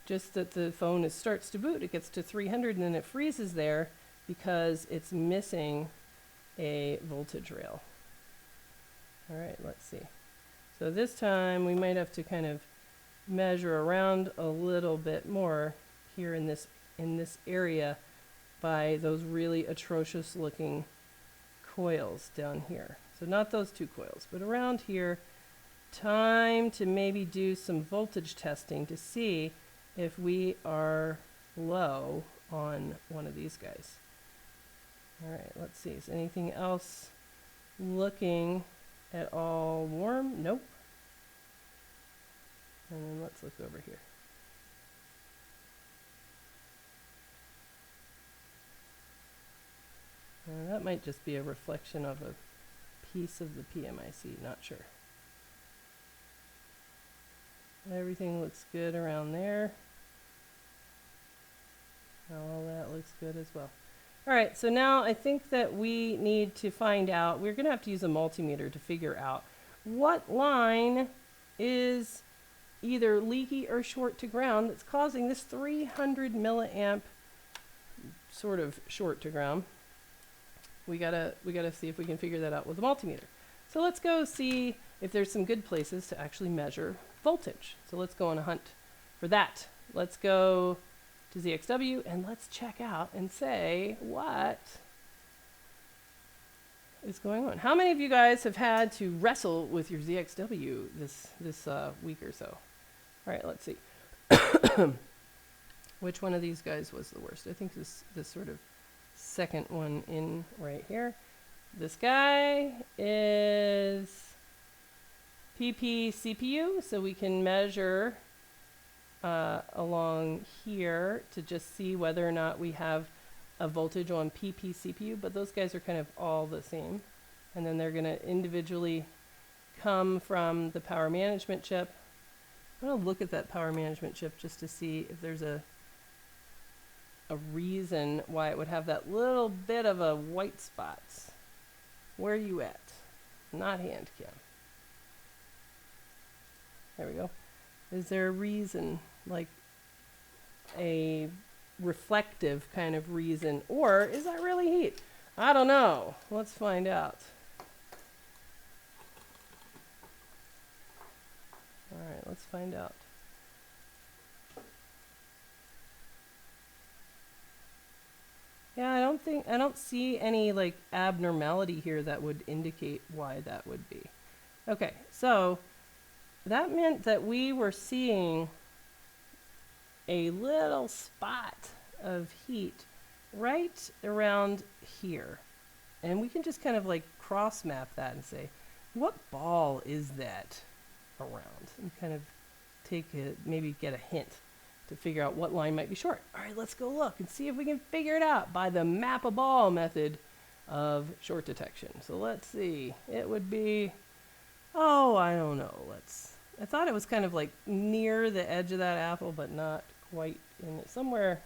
just that the phone starts to boot. It gets to 300 and then it freezes there because it's missing a voltage rail. All right, let's see. So this time we might have to kind of measure around a little bit more here in this area by those really atrocious looking coils down here. So not those 2 coils, but around here. Time to maybe do some voltage testing to see if we are low on one of these guys. All right, let's see. Is anything else looking at all warm? Nope. And then let's look over here. That might just be a reflection of a piece of the PMIC, not sure. Everything looks good around there. All that looks good as well. All right, so now I think that we need to find out, we're going to have to use a multimeter to figure out what line is either leaky or short to ground that's causing this 300 milliamp sort of short to ground. We gotta see if we can figure that out with a multimeter. So let's go see if there's some good places to actually measure voltage. So let's go on a hunt for that. Let's go to ZXW and let's check out and say what is going on. How many of you guys have had to wrestle with your ZXW this week or so? All right, let's see. Which one of these guys was the worst? I think this sort of second one in right here. This guy is PP CPU, so we can measure along here to just see whether or not we have a voltage on PP CPU, but those guys are kind of all the same. And then they're going to individually come from the power management chip. I'm going to look at that power management chip just to see if there's a reason why it would have that little bit of a white spots. Where are you at? Not hand cam. There we go. Is there a reason, like a reflective kind of reason, or is that really heat? I don't know. Let's find out. Let's find out. Yeah, I don't see any like abnormality here that would indicate why that would be. Okay, so that meant that we were seeing a little spot of heat right around here. And we can just kind of like cross map that and say, what ball is that around? And kind of take a, maybe get a hint to figure out what line might be short. All right, let's go look and see if we can figure it out by the map a ball method of short detection. So let's see. It would be, oh, I don't know. I thought it was kind of like near the edge of that apple, but not quite in it. Somewhere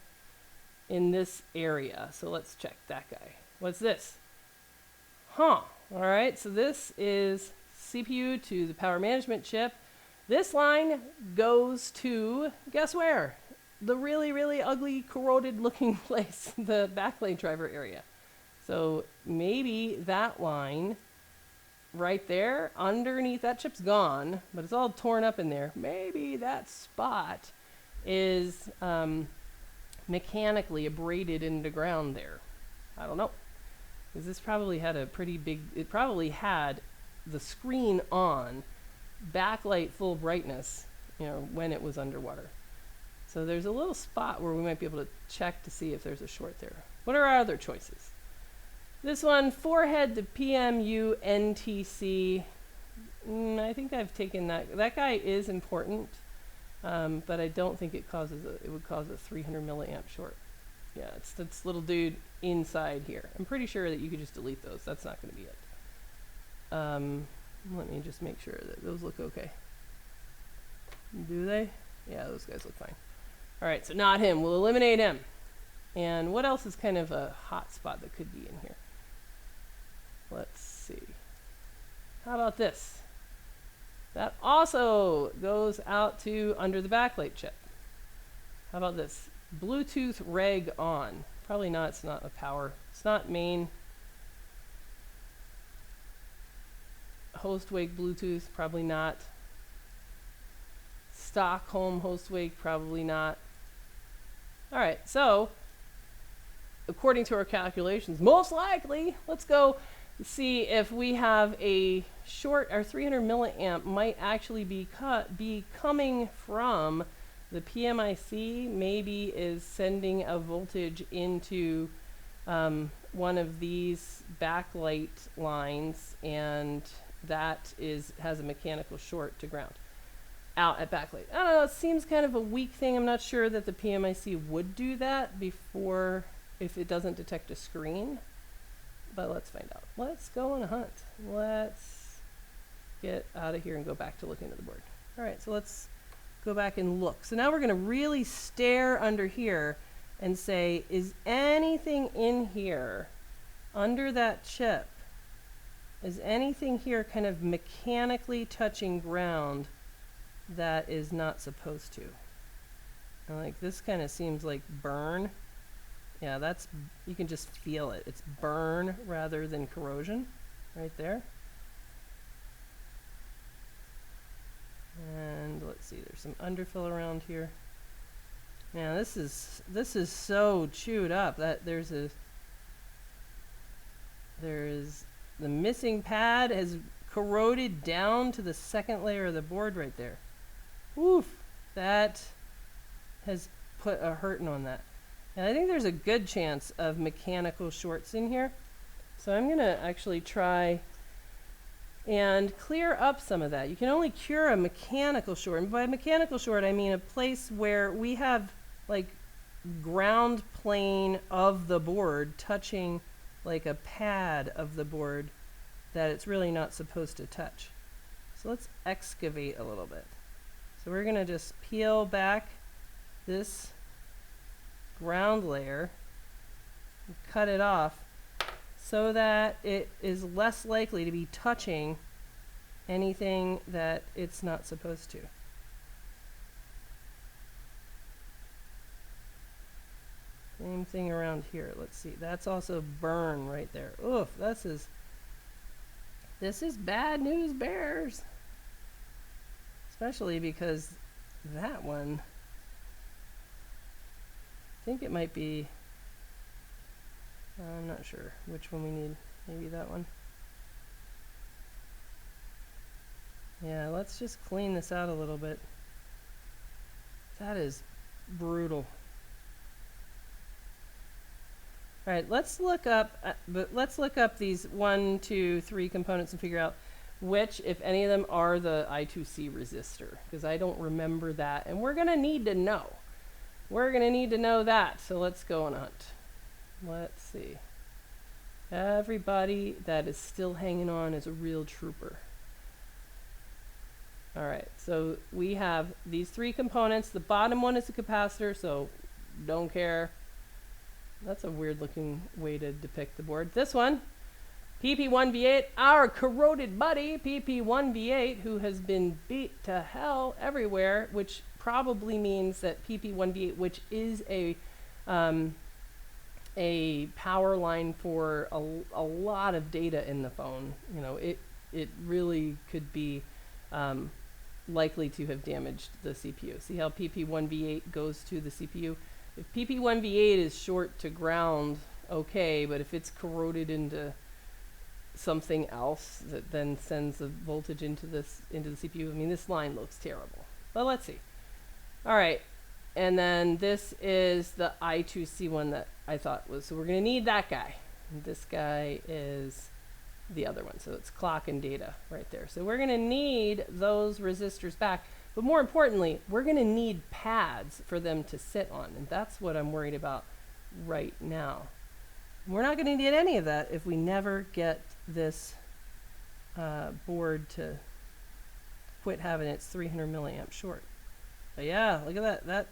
in this area. So let's check that guy. What's this? Huh. All right, so this is CPU to the power management chip. This line goes to, guess where? The really, really ugly, corroded looking place, the backplane driver area. So maybe that line right there underneath, that chip's gone, but it's all torn up in there. Maybe that spot is mechanically abraded into ground there. I don't know. Because this probably had a pretty big, it probably had the screen on, backlight full brightness, you know, when it was underwater. So there's a little spot where we might be able to check to see if there's a short there. What are our other choices? This one, forehead to PMU NTC. I think I've taken that. That guy is important, but I don't think it would cause a 300 milliamp short. Yeah, it's this little dude inside here. I'm pretty sure that you could just delete those. That's not going to be it. Let me just make sure that those look okay. Do they? Yeah, those guys look fine. All right, so not him. We'll eliminate him. And what else is kind of a hot spot that could be in here? Let's see. How about this? That also goes out to under the backlight chip. How about this? Bluetooth reg on. Probably not. It's not a power. It's not main. Host wake Bluetooth. Probably not. Stockholm host wake. Probably not. All right. So, according to our calculations, most likely, let's go see if we have a short. Our 300 milliamp might actually be coming from the PMIC. Maybe is sending a voltage into one of these backlight lines, and that has a mechanical short to ground out at backlight. I don't know, it seems kind of a weak thing. I'm not sure that the PMIC would do that before if it doesn't detect a screen, but let's find out. Let's go on a hunt. Let's get out of here and go back to looking at the board. All right, so let's go back and look. So now we're going to really stare under here and say, is anything in here under that chip, is anything here kind of mechanically touching ground that is not supposed to? And like this kind of seems like burn. Yeah, that's, you can just feel it. It's burn rather than corrosion right there. And let's see, there's some underfill around here. Now this is so chewed up that there is the missing pad has corroded down to the second layer of the board right there. Oof, that has put a hurting on that. And I think there's a good chance of mechanical shorts in here. So I'm gonna actually try and clear up some of that. You can only cure a mechanical short. And by mechanical short, I mean a place where we have like ground plane of the board touching like a pad of the board that it's really not supposed to touch. So let's excavate a little bit. So we're gonna just peel back this ground layer and cut it off so that it is less likely to be touching anything that it's not supposed to. Same thing around here. Let's see. That's also burn right there. Oof, this is bad news bears. Especially because that one, I think it might be, I'm not sure which one we need. Maybe that one. Yeah, let's just clean this out a little bit. That is brutal. All right, let's look up, let's look up these 1, 2, 3 components and figure out which, if any of them, are the I2C resistor, because I don't remember that, and we're going to need to know. We're going to need to know that, so let's go on a hunt. Let's see. Everybody that is still hanging on is a real trooper. All right, so we have these 3 components. The bottom one is the capacitor, so don't care. That's a weird looking way to depict the board. This one, PP1V8, our corroded buddy, PP1V8, who has been beat to hell everywhere, which probably means that PP1V8, which is a power line for a lot of data in the phone, you know, it really could be likely to have damaged the CPU. See how PP1V8 goes to the CPU? If PP1V8 is short to ground, okay, but if it's corroded into something else that then sends the voltage into the CPU, I mean, this line looks terrible. But let's see. All right, and then this is the I2C one that I thought was, so we're going to need that guy. And this guy is the other one, so it's clock and data right there. So we're going to need those resistors back. But more importantly, we're going to need pads for them to sit on, and that's what I'm worried about right now. We're not going to need any of that if we never get this board to quit having its 300 milliamp short. But yeah, look at that.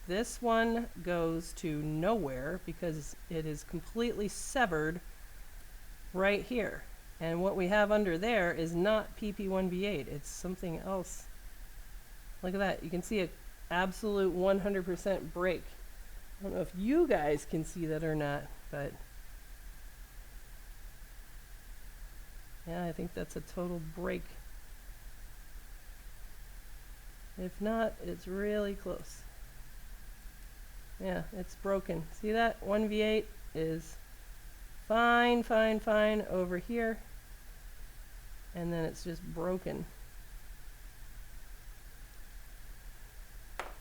This one goes to nowhere because it is completely severed right here. And what we have under there is not PP1V8. It's something else. Look at that. You can see an absolute 100% break. I don't know if you guys can see that or not, but yeah, I think that's a total break. If not, it's really close. Yeah, it's broken. See that? 1V8 is fine, fine, fine over here. And then it's just broken.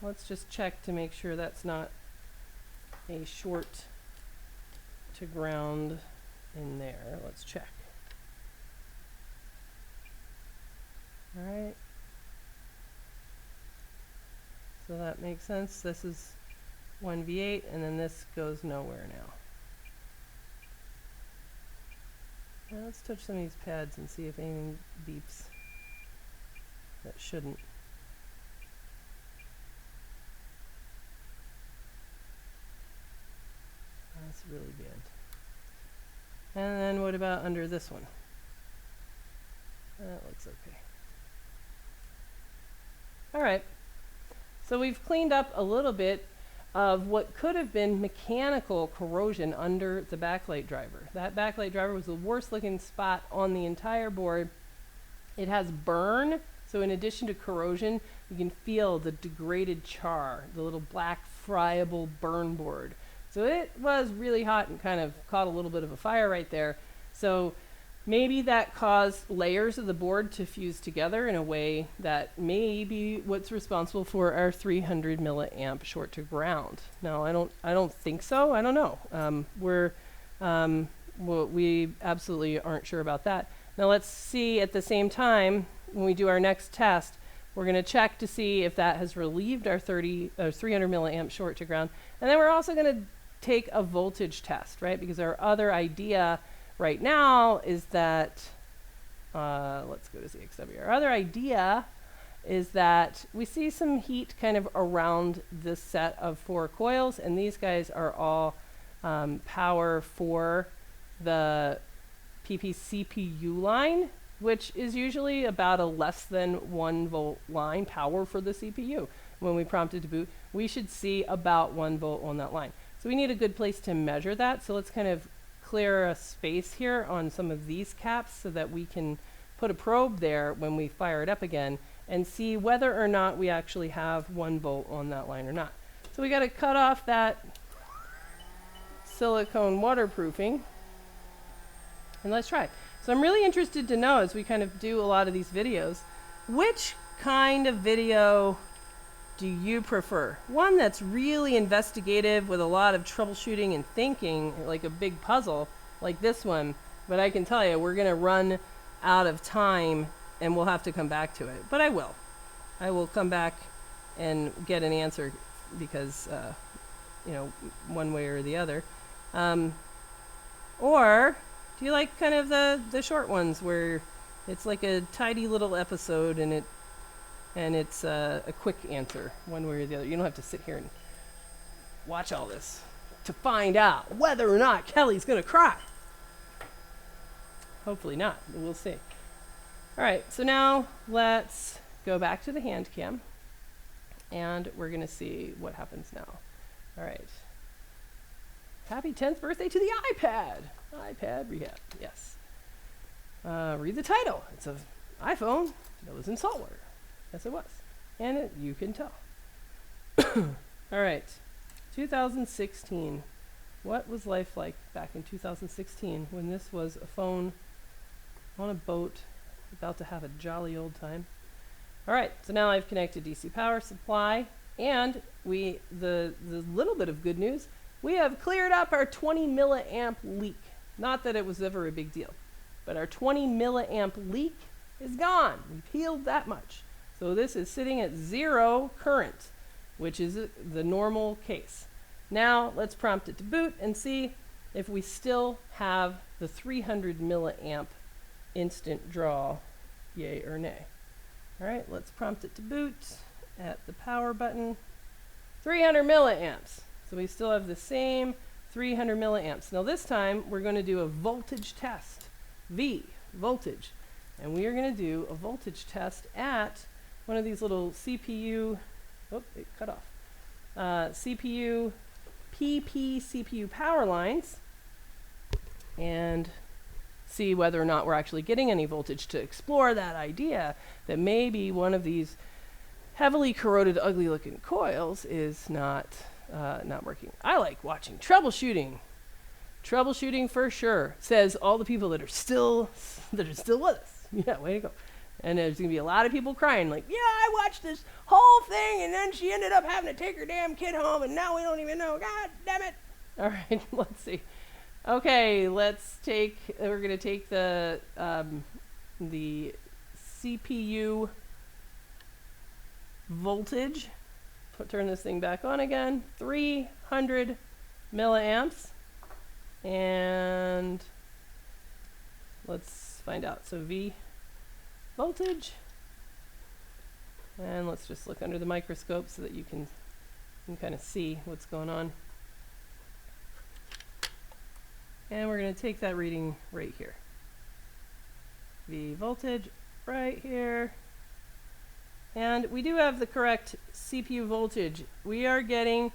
Let's just check to make sure that's not a short to ground in there. Let's check. All right. So that makes sense. This is 1V8, and then this goes nowhere now. Now let's touch some of these pads and see if anything beeps that shouldn't. That's really bad. And then what about under this one? That looks okay. All right. So we've cleaned up a little bit of what could have been mechanical corrosion under the backlight driver. That backlight driver was the worst looking spot on the entire board. It has burn, so in addition to corrosion, you can feel the degraded char, the little black friable burn board. So it was really hot and kind of caught a little bit of a fire right there. So maybe that caused layers of the board to fuse together in a way that may be what's responsible for our 300 milliamp short to ground. No, I don't think so. I don't know. We absolutely aren't sure about that. Now let's see at the same time when we do our next test, we're going to check to see if that has relieved our 300 milliamp short to ground. And then we're also going to take a voltage test, right? Because our other idea right now is that, let's go to CXW. Our other idea is that we see some heat kind of around this set of 4 coils, and these guys are all power for the PP CPU line, which is usually about a less than 1 volt line power for the CPU. When we prompt it to boot, we should see about 1 volt on that line. So we need a good place to measure that. So let's kind of clear a space here on some of these caps so that we can put a probe there when we fire it up again and see whether or not we actually have 1 volt on that line or not. So we got to cut off that silicone waterproofing, and let's try. So I'm really interested to know, as we kind of do a lot of these videos, which kind of video do you prefer? One that's really investigative with a lot of troubleshooting and thinking, like a big puzzle, like this one. But I can tell you, we're going to run out of time and we'll have to come back to it. But I will. I will come back and get an answer because, you know, one way or the other. Or do you like kind of the short ones where it's like a tidy little episode and it's a quick answer one way or the other? You don't have to sit here and watch all this to find out whether or not Kelly's going to cry. Hopefully not, but we'll see. All right, so now let's go back to the hand cam and we're going to see what happens now. All right. Happy 10th birthday to the iPad. iPad Rehab, yes. Read the title. It's an iPhone that was in saltwater. Yes, it was. And you can tell. All right. 2016. What was life like back in 2016 when this was a phone on a boat about to have a jolly old time? All right. So now I've connected DC power supply, and the little bit of good news, we have cleared up our 20 milliamp leak. Not that it was ever a big deal, but our 20 milliamp leak is gone. We've healed that much. So this is sitting at 0 current, which is the normal case. Now let's prompt it to boot and see if we still have the 300 milliamp instant draw, yay or nay. All right, let's prompt it to boot at the power button. 300 milliamps. So we still have the same 300 milliamps. Now this time we're going to do a voltage test. V, voltage. And we are going to do a voltage test at one of these little CPU, oh, it cut off. CPU, PP CPU power lines, and see whether or not we're actually getting any voltage, to explore that idea that maybe one of these heavily corroded, ugly looking coils is not working. I like watching troubleshooting. Troubleshooting for sure, says all the people that are still with us. Yeah, way to go. And there's going to be a lot of people crying like, yeah, I watched this whole thing and then she ended up having to take her damn kid home and now we don't even know. God damn it. All right, let's see. Okay, we're going to take the CPU voltage. Turn this thing back on again. 300 milliamps. And let's find out. So V voltage. And let's just look under the microscope so that you can kind of see what's going on. And we're going to take that reading right here. V voltage right here. And we do have the correct CPU voltage. We are getting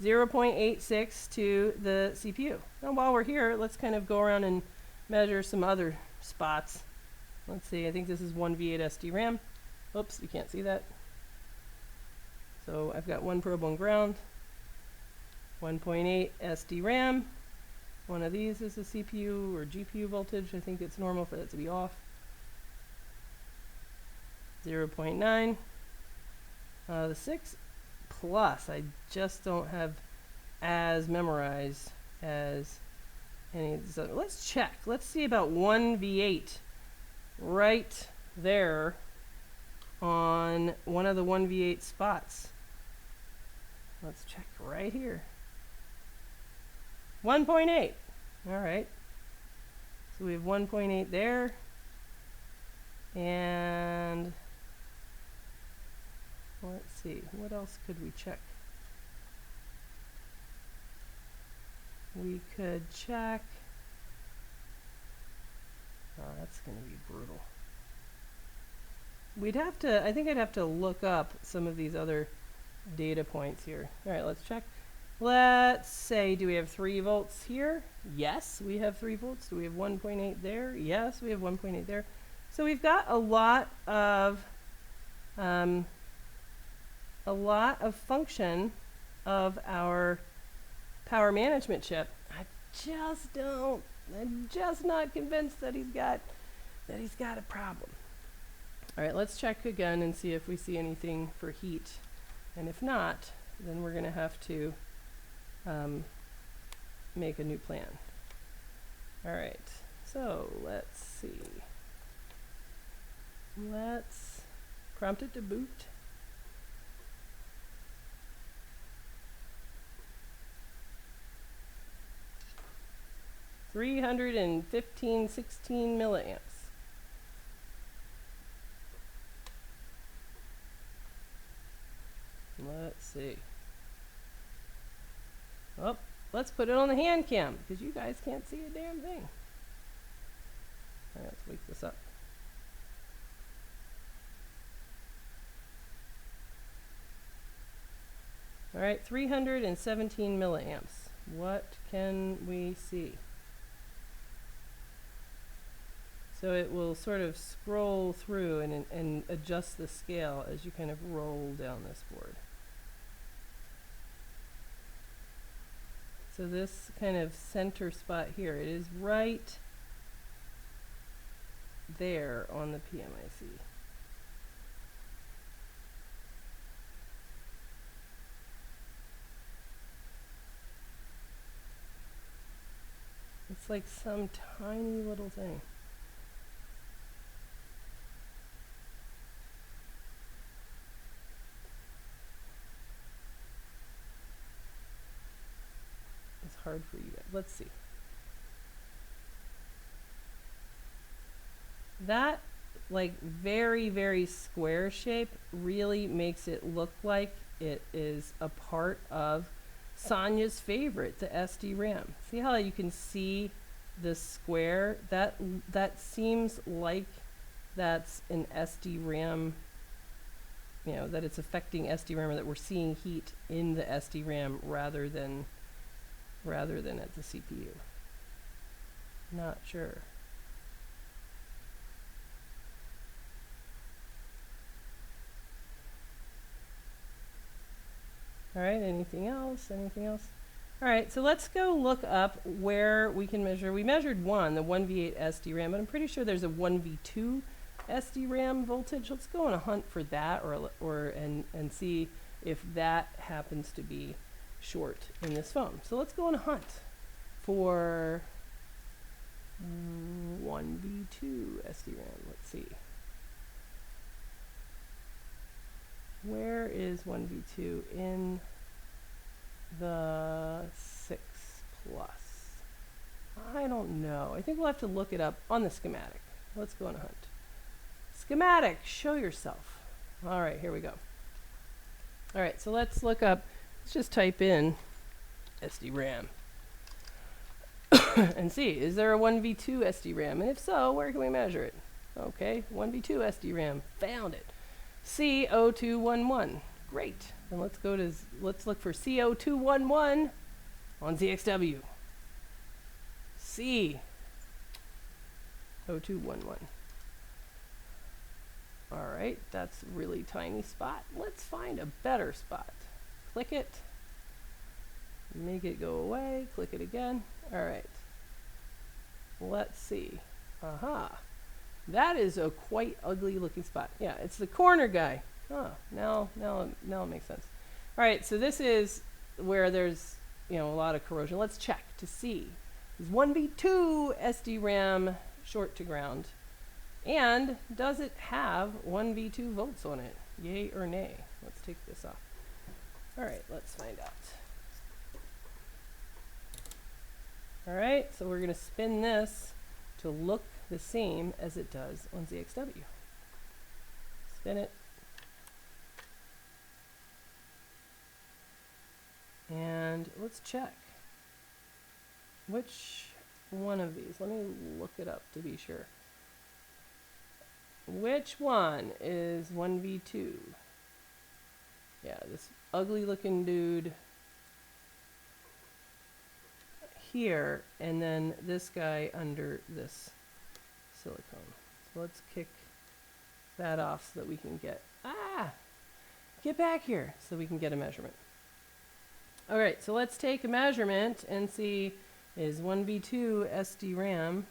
0.86 to the CPU. Now while we're here, let's kind of go around and measure some other spots. Let's see, I think this is 1V8 SD-RAM. Oops, you can't see that. So I've got one probe on ground, 1.8 SD-RAM. One of these is the CPU or GPU voltage. I think it's normal for that to be off. 0.9. The 6 plus, I just don't have as memorized as any of these other. Let's check. Let's see about 1V8 right there on one of the 1V8 spots. Let's check right here. 1.8. All right. So we have 1.8 there. And let's see, what else could we check? We could check. Oh, that's going to be brutal. We'd have to, I think I'd have to look up some of these other data points here. All right, let's check. Let's say, do we have 3 volts here? Yes, we have 3 volts. Do we have 1.8 there? Yes, we have 1.8 there. So we've got a lot of function of our power management chip. I'm just not convinced that he's got a problem. All right, let's check again and see if we see anything for heat. And if not, then we're going to have to make a new plan. All right, so let's see. Let's prompt it to boot. $316 milliamps. Let's see. Oh, let's put it on the hand cam because you guys can't see a damn thing. All right, let's wake this up. All right, 317 milliamps. What can we see? So it will sort of scroll through and adjust the scale as you kind of roll down this board. So this kind of center spot here, it is right there on the PMIC. It's like some tiny little thing. It's hard for you guys. Let's see. That like very, very square shape really makes it look like it is a part of Sonia's favorite, the SD-RAM. See how you can see the square? That seems like that's an SD-RAM, you know, that it's affecting SD-RAM, or that we're seeing heat in the SD-RAM rather than at the CPU. Not sure. All right, anything else? Anything else? All right, so let's go look up where we can measure. We measured the 1V8 SD-RAM, but I'm pretty sure there's a 1V2 SD-RAM voltage. Let's go on a hunt for that, and see if that happens to be short in this phone. So let's go on a hunt for 1V2 SD-RAM. Let's see. Where is 1V2 in the 6 Plus? I don't know. I think we'll have to look it up on the schematic. Let's go on a hunt. Schematic, show yourself. All right, here we go. All right, so let's look up, let's just type in SD-RAM and see, is there a 1V2 SD-RAM? And if so, where can we measure it? Okay, 1V2 SD-RAM, found it. C0211. Great. And let's look for C0211 on ZXW. C0211. All right, that's a really tiny spot. Let's find a better spot. Click it. Make it go away. Click it again. All right. Let's see. Aha. That is a quite ugly looking spot. Yeah, it's the corner guy. Oh, now it makes sense. All right, so this is where there's, you know, a lot of corrosion. Let's check to see. Is 1V2 SD-RAM short to ground? And does it have 1V2 volts on it? Yay or nay? Let's take this off. All right, let's find out. All right, so we're going to spin this to look the same as it does on ZXW. Spin it. And let's check. Which one of these? Let me look it up to be sure. Which one is 1V2? Yeah, this ugly looking dude here, and then this guy under this silicone. Let's Let's kick that off so that we can get back here so we can get a measurement. All right, so let's take a measurement and see, is 1v2 SDRAM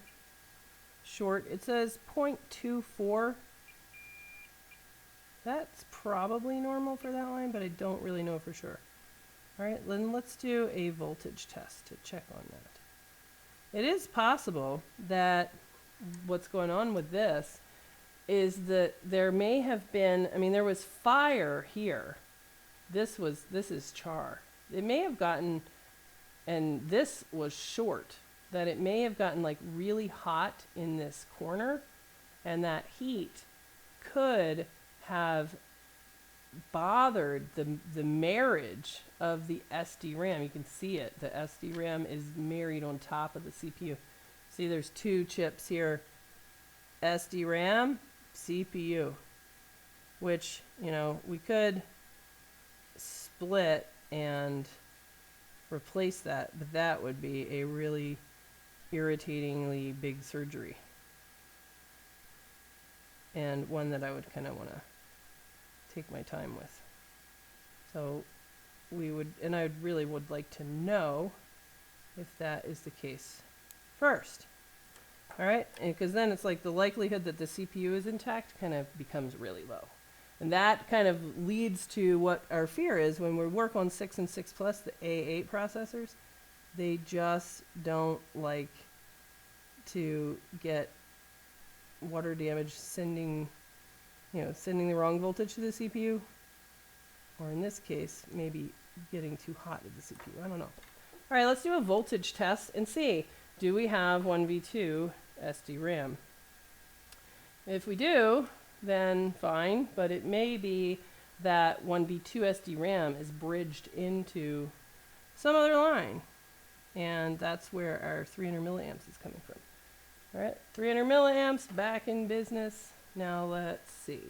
short? It says 0.24. That's probably normal for that line, but I don't really know for sure. All right, then let's do a voltage test to check on that. It is possible that what's going on with this is that there may have been, I mean, there was fire here. This is char. It may have gotten, and this was short, that it may have gotten like really hot in this corner, and that heat could have bothered the marriage of the SDRAM. You can see it. The SDRAM is married on top of the CPU. See, there's two chips here. SDRAM, CPU, which, you know, we could split and replace that, but that would be a really irritatingly big surgery. And one that I would kind of want to take my time with. So we would, and I really would like to know if that is the case first. All right, because then it's like the likelihood that the CPU is intact kind of becomes really low. And that kind of leads to what our fear is when we work on 6 and 6 Plus, the A8 processors. They just don't like to get water damage sending the wrong voltage to the CPU, or in this case, maybe getting too hot at the CPU. I don't know. All right, let's do a voltage test and see, do we have 1v2 SDRAM? If we do, then fine, but it may be that 1v2 SDRAM is bridged into some other line, and that's where our 300 milliamps is coming from. All right, 300 milliamps back in business. Now let's see.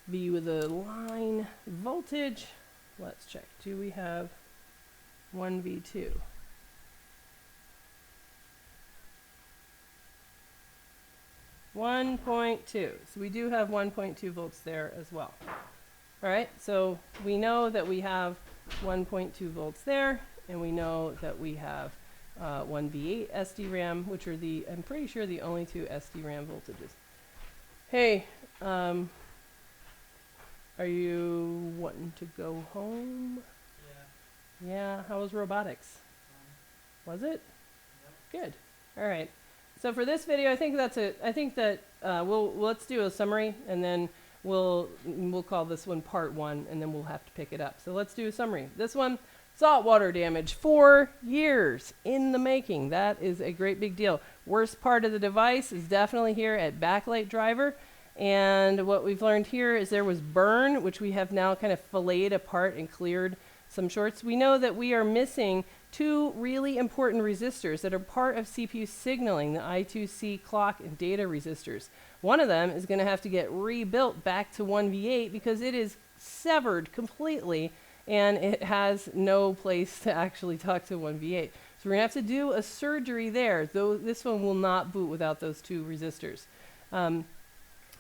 View of the line voltage. Let's check. Do we have 1v2? .2. So we do have 1.2 volts there as well. All right, so we know that we have 1.2 volts there, and we know that we have 1v8 SDRAM, which are I'm pretty sure the only two SDRAM voltages. Hey, are you wanting to go home? Yeah. Yeah, how was robotics? Was it? Yep. Good. All right. So for this video, I think that let's do a summary, and then we'll call this one part 1, and then we'll have to pick it up. So let's do a summary. This one, saltwater damage, 4 years in the making. That is a great big deal. Worst part of the device is definitely here at backlight driver. And what we've learned here is there was burn, which we have now kind of filleted apart and cleared some shorts. We know that we are missing 2 really important resistors that are part of CPU signaling, the I2C clock and data resistors. One of them is going to have to get rebuilt back to 1v8 because it is severed completely and it has no place to actually talk to 1v8. So we're going to have to do a surgery there, though this one will not boot without those 2 resistors.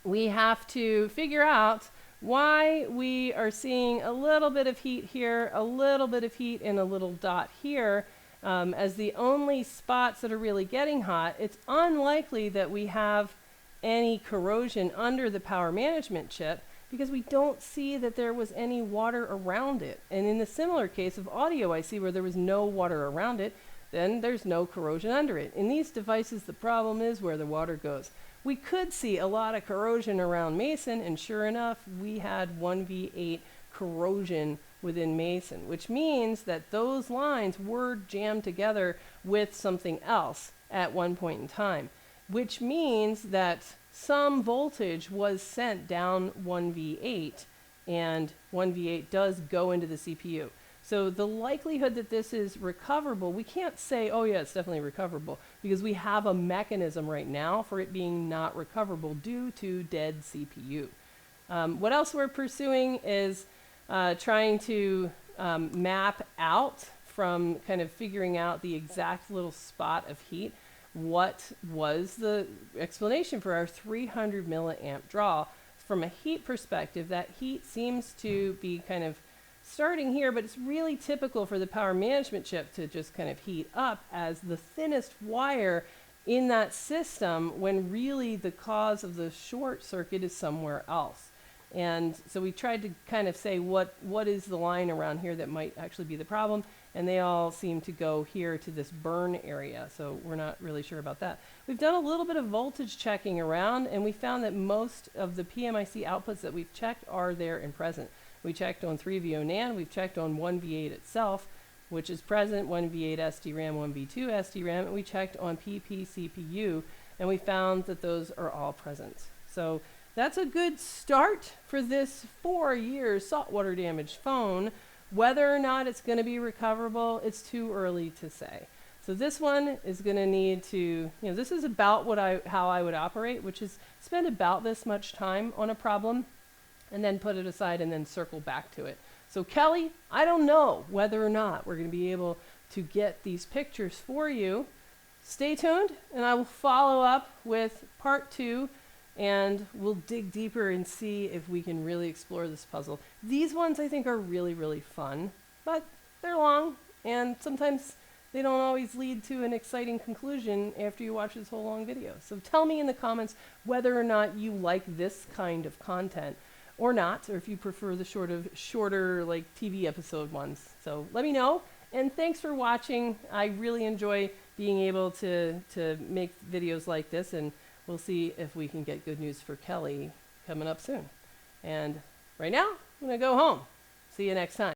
We have to figure out why we are seeing a little bit of heat here, a little bit of heat, and a little dot here as the only spots that are really getting hot. It's unlikely that we have any corrosion under the power management chip because we don't see that there was any water around it. And in the similar case of audio IC where there was no water around it, then there's no corrosion under it. In these devices, the problem is where the water goes. We could see a lot of corrosion around Mason, and sure enough, we had 1v8 corrosion within Mason, which means that those lines were jammed together with something else at one point in time, which means that some voltage was sent down 1v8, and 1v8 does go into the CPU. So the likelihood that this is recoverable, we can't say, oh yeah, it's definitely recoverable, because we have a mechanism right now for it being not recoverable due to dead CPU. What else we're pursuing is trying to map out from kind of figuring out the exact little spot of heat. what was the explanation for our 300 milliamp draw. From a heat perspective, that heat seems to be kind of starting here, but it's really typical for the power management chip to just kind of heat up as the thinnest wire in that system, when really the cause of the short circuit is somewhere else. And so we tried to kind of say what is the line around here that might actually be the problem, and they all seem to go here to this burn area, so we're not really sure about that. We've done a little bit of voltage checking around, and we found that most of the PMIC outputs that we've checked are there and present. We checked on 3VO NAND, we've checked on 1V8 itself, which is present, 1V8 SDRAM, 1V2 SDRAM, and we checked on PP CPU, and we found that those are all present. So that's a good start for this 4-year saltwater damaged phone. Whether or not it's going to be recoverable, it's too early to say. So this one is going to need to, this is about how I would operate, which is spend about this much time on a problem and then put it aside and then circle back to it. So Kelli, I don't know whether or not we're going to be able to get these pictures for you. Stay tuned, and I will follow up with part 2, and we'll dig deeper and see if we can really explore this puzzle. These ones I think are really, really fun, but they're long, and sometimes they don't always lead to an exciting conclusion after you watch this whole long video. So tell me in the comments whether or not you like this kind of content or not, or if you prefer the shorter like TV episode ones. So let me know, and thanks for watching. I really enjoy being able to make videos like this, and we'll see if we can get good news for Kelli coming up soon. And right now, I'm going to go home. See you next time.